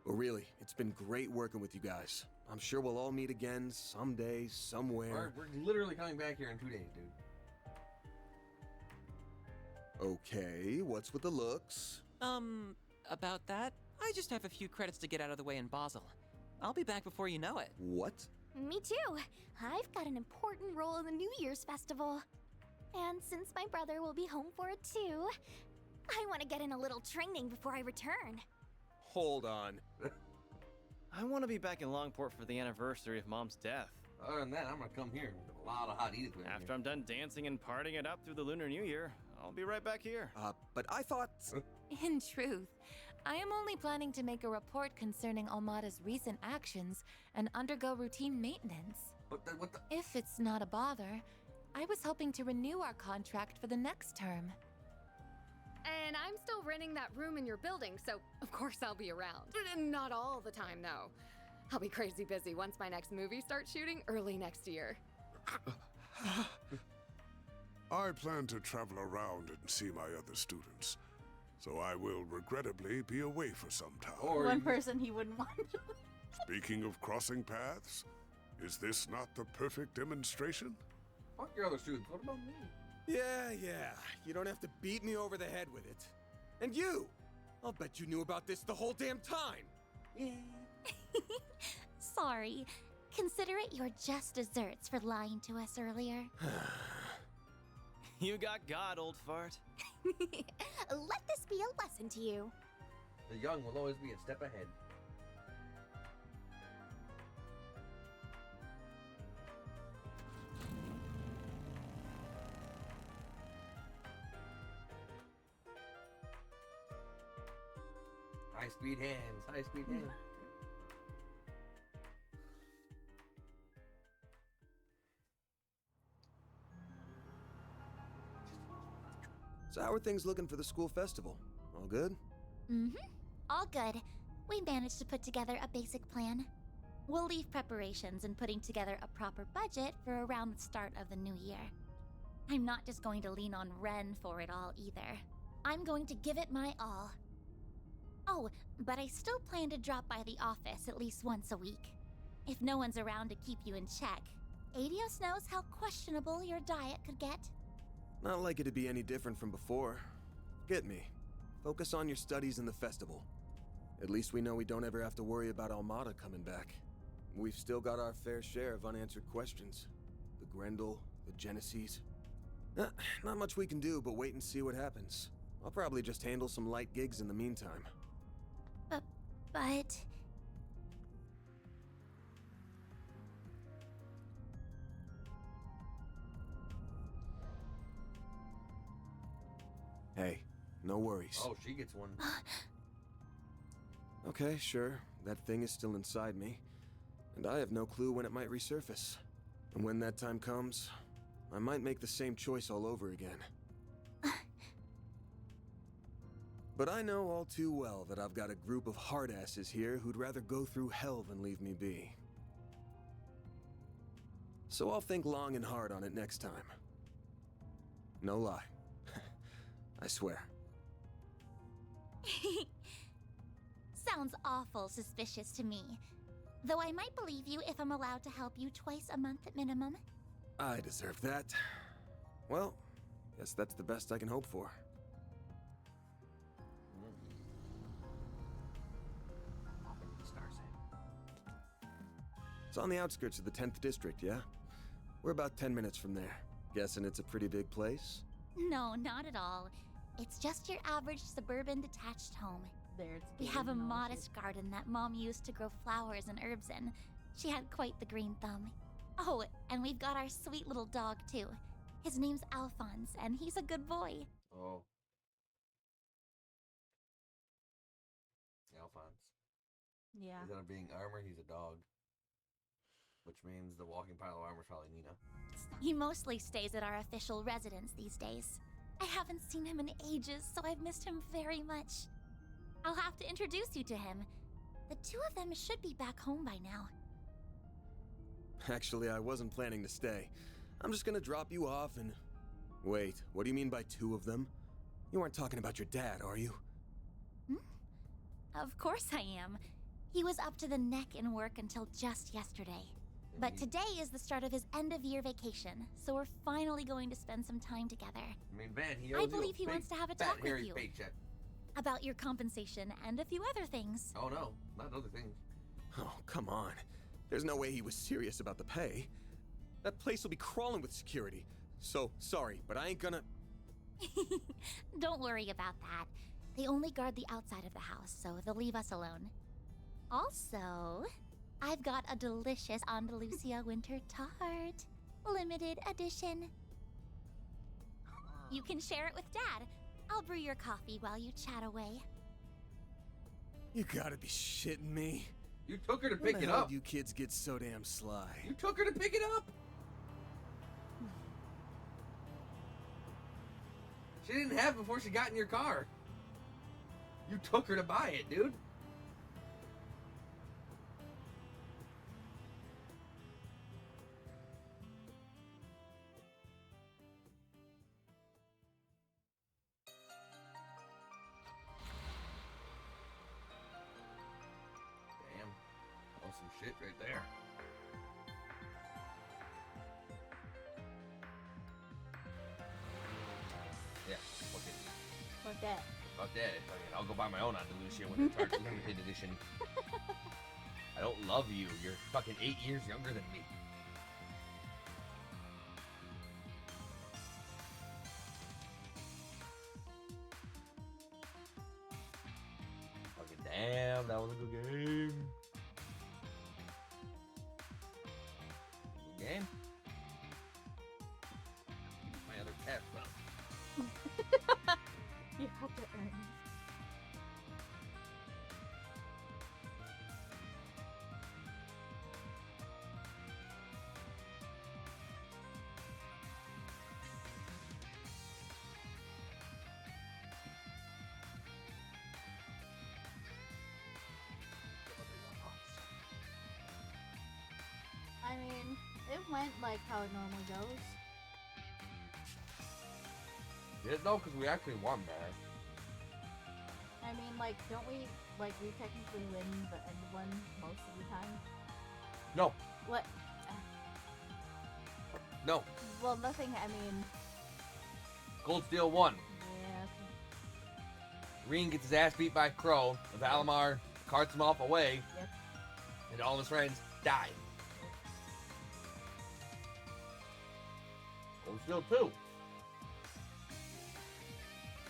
But really, it's been great working with you guys. I'm sure we'll all meet again someday, somewhere. We're literally coming back here in 2 days, dude. Okay, what's with the looks? About that, I just have a few credits to get out of the way in Basel. I'll be back before you know it. What? Me too. I've got an important role in the New Year's festival. And since my brother will be home for it too, I want to get in a little training before I return. Hold on. I want to be back in Longport for the anniversary of Mom's death. Other than that, I'm gonna come here with a lot of hot Edith with me. After I'm done dancing and partying it up through the Lunar New Year, I'll be right back here. But I thought... In truth, I am only planning to make a report concerning Almada's recent actions and undergo routine maintenance. What the? If it's not a bother, I was hoping to renew our contract for the next term. And I'm still renting that room in your building, so of course I'll be around. Not all the time, though. I'll be crazy busy once my next movie starts shooting early next year. I plan to travel around and see my other students, so I will regrettably be away for some time. One person he wouldn't want to. Speaking of crossing paths, is this not the perfect demonstration? Fuck your other students, what about me? Yeah. You don't have to beat me over the head with it. And you! I'll bet you knew about this the whole damn time! Sorry. Consider it your just desserts for lying to us earlier. You got God, old fart. Let this be a lesson to you. The young will always be a step ahead. High-speed hands, high-speed hands. So how are things looking for the school festival? All good? All good. We managed to put together a basic plan. We'll leave preparations and putting together a proper budget for around the start of the new year. I'm not just going to lean on Ren for it all either. I'm going to give it my all. Oh, but I still plan to drop by the office at least once a week. If no one's around to keep you in check, Adios knows how questionable your diet could get. Not likely to be any different from before. Get me. Focus on your studies and the festival. At least we know we don't ever have to worry about Almada coming back. We've still got our fair share of unanswered questions. The Grendel, the Genesees. Not much we can do but wait and see what happens. I'll probably just handle some light gigs in the meantime. But... Hey, no worries. Oh, she gets one. Okay, sure. That thing is still inside me. And I have no clue when it might resurface. And when that time comes, I might make the same choice all over again. But I know all too well that I've got a group of hardasses here who'd rather go through hell than leave me be. So I'll think long and hard on it next time. No lie. I swear. Sounds awful suspicious to me. Though I might believe you if I'm allowed to help you twice a month at minimum. I deserve that. Well, guess that's the best I can hope for. It's on the outskirts of the 10th district, yeah? We're about 10 minutes from there. Guessing it's a pretty big place? No, not at all. It's just your average suburban detached home. There, it's We have a modest garden that Mom used to grow flowers and herbs in. She had quite the green thumb. Oh, and we've got our sweet little dog, too. His name's Alphonse, and he's a good boy. Oh. Alphonse. Yeah. Instead of being armor, he's a dog. Which means the walking pile of armor is probably Nina. He mostly stays at our official residence these days. I haven't seen him in ages, so I've missed him very much. I'll have to introduce you to him. The two of them should be back home by now. Actually, I wasn't planning to stay. I'm just gonna drop you off and... Wait, what do you mean by two of them? You aren't talking about your dad, are you? Of course I am. He was up to the neck in work until just yesterday. But today is the start of his end-of-year vacation, so we're finally going to spend some time together. I mean, Van, he owes I believe he you a wants to have a fat, talk with hairy you. paycheck. About your compensation and a few other things. Oh no, not other things. Oh, come on. There's no way he was serious about the pay. That place will be crawling with security. So, sorry, but I ain't gonna... Don't worry about that. They only guard the outside of the house, so they'll leave us alone. Also, I've got a delicious Andalusia winter tart. Limited edition. You can share it with Dad. I'll brew your coffee while you chat away. You gotta be shitting me. You took her to When pick the it hell up. do you kids get so damn sly? You took her to pick it up. She didn't have it before she got in your car. You took her to buy it, dude. Damn. That's some shit right there. Yeah, fuck it. Fuck that. Fuck that. Fuck it. I'll go buy my own Andalusia when it starts limited edition. I don't love you. You're fucking 8 years younger than me. Fucking damn, that was a good game. Good game? My other cat fell. You have to earn. I mean, it went like how it normally goes. Yeah, no, because we actually won, man. I mean, like, don't we, like, we technically win the end one most of the time? No. What? No. Well, nothing, I mean... Gold Steel won. Yeah, okay. Reen gets his ass beat by Crow. Valamar carts him off away. Yep. And all his friends die. Cold Steel 2.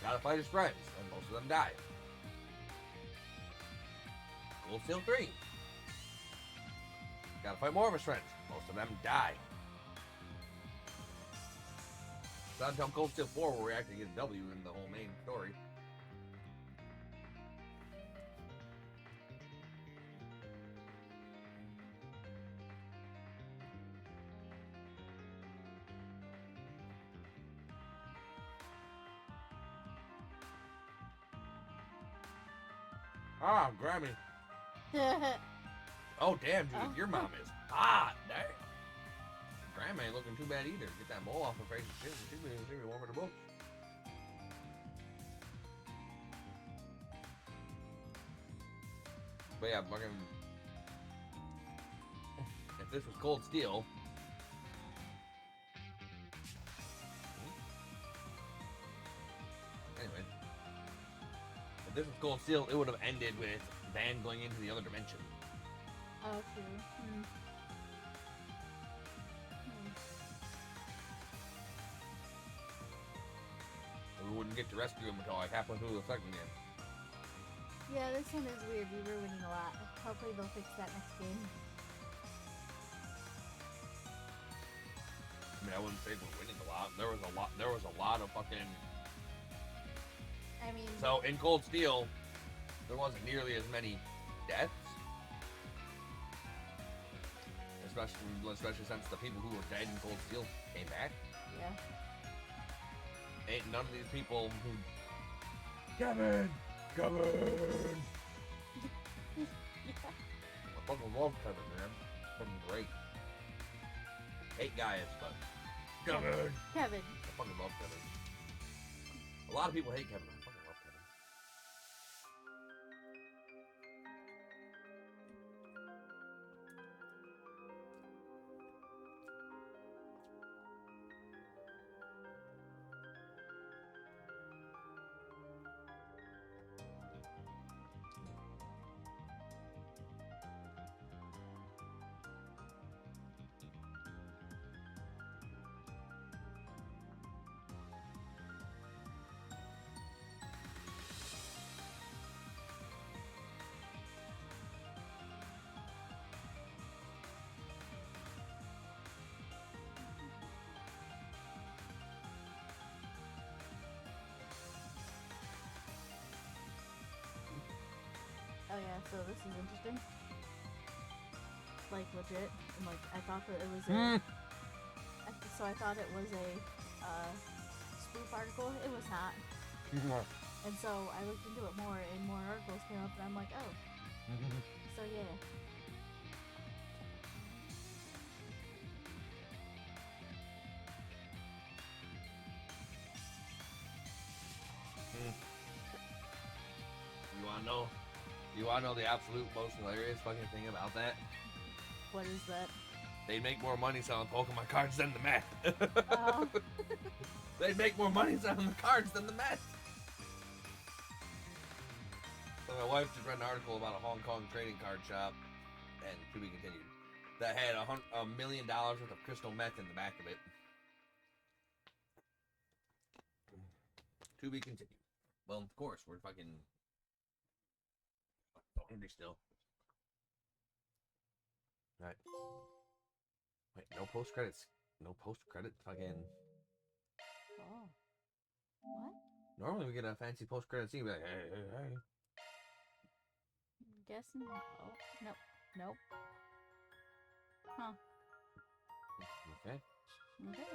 Gotta fight his friends, and most of them die. Cold Steel 3. Gotta fight more of his friends. Most of them die. It's not until Cold Steel 4 where we actually get a W in the whole main story. Ah, Grammy. Oh, damn, dude, your mom is hot. Dang. Grandma ain't looking too bad either. Get that mole off her face. She'll be warm for the books. But yeah, fucking. If this was Cold Steel. Anyway. If this was Cold Steel, it would have ended with Van going into the other dimension. Oh, true. We wouldn't get to rescue him until like halfway through the second game. Yeah, this one is weird. We were winning a lot. Hopefully they'll fix that next game. I mean, I wouldn't say we're winning a lot. There was a lot of fucking. I mean. So in Cold Steel, there wasn't nearly as many deaths. Especially since the people who were dead in Cold Steel came back. Yeah. Ain't none of these people who. Kevin! Kevin! I fucking love Kevin, man. Fucking great. Hate Gaius, but. Kevin! Kevin. I fucking love Kevin. A lot of people hate Kevin. I fucking love Kevin. Oh yeah, so this is interesting. Like legit, and like I thought that it was a. So I thought it was a spoof article. It was not. And so I looked into it more, and more articles came up, and I'm like, oh. So yeah. You wanna know the absolute most hilarious fucking thing about that? What is that? They'd make more money selling Pokemon cards than the meth. Oh. They'd make more money selling the cards than the meth. So my wife just read an article about a Hong Kong trading card shop, and to be continued, that had $1 million worth of crystal meth in the back of it. To be continued. Well, of course, we're fucking hungry still. Right. Wait, no post credits. No post credit fucking. Oh. What? Normally we get a fancy post credit scene, like, hey. Guessing. Oh, nope. Nope. Huh. Okay. Okay.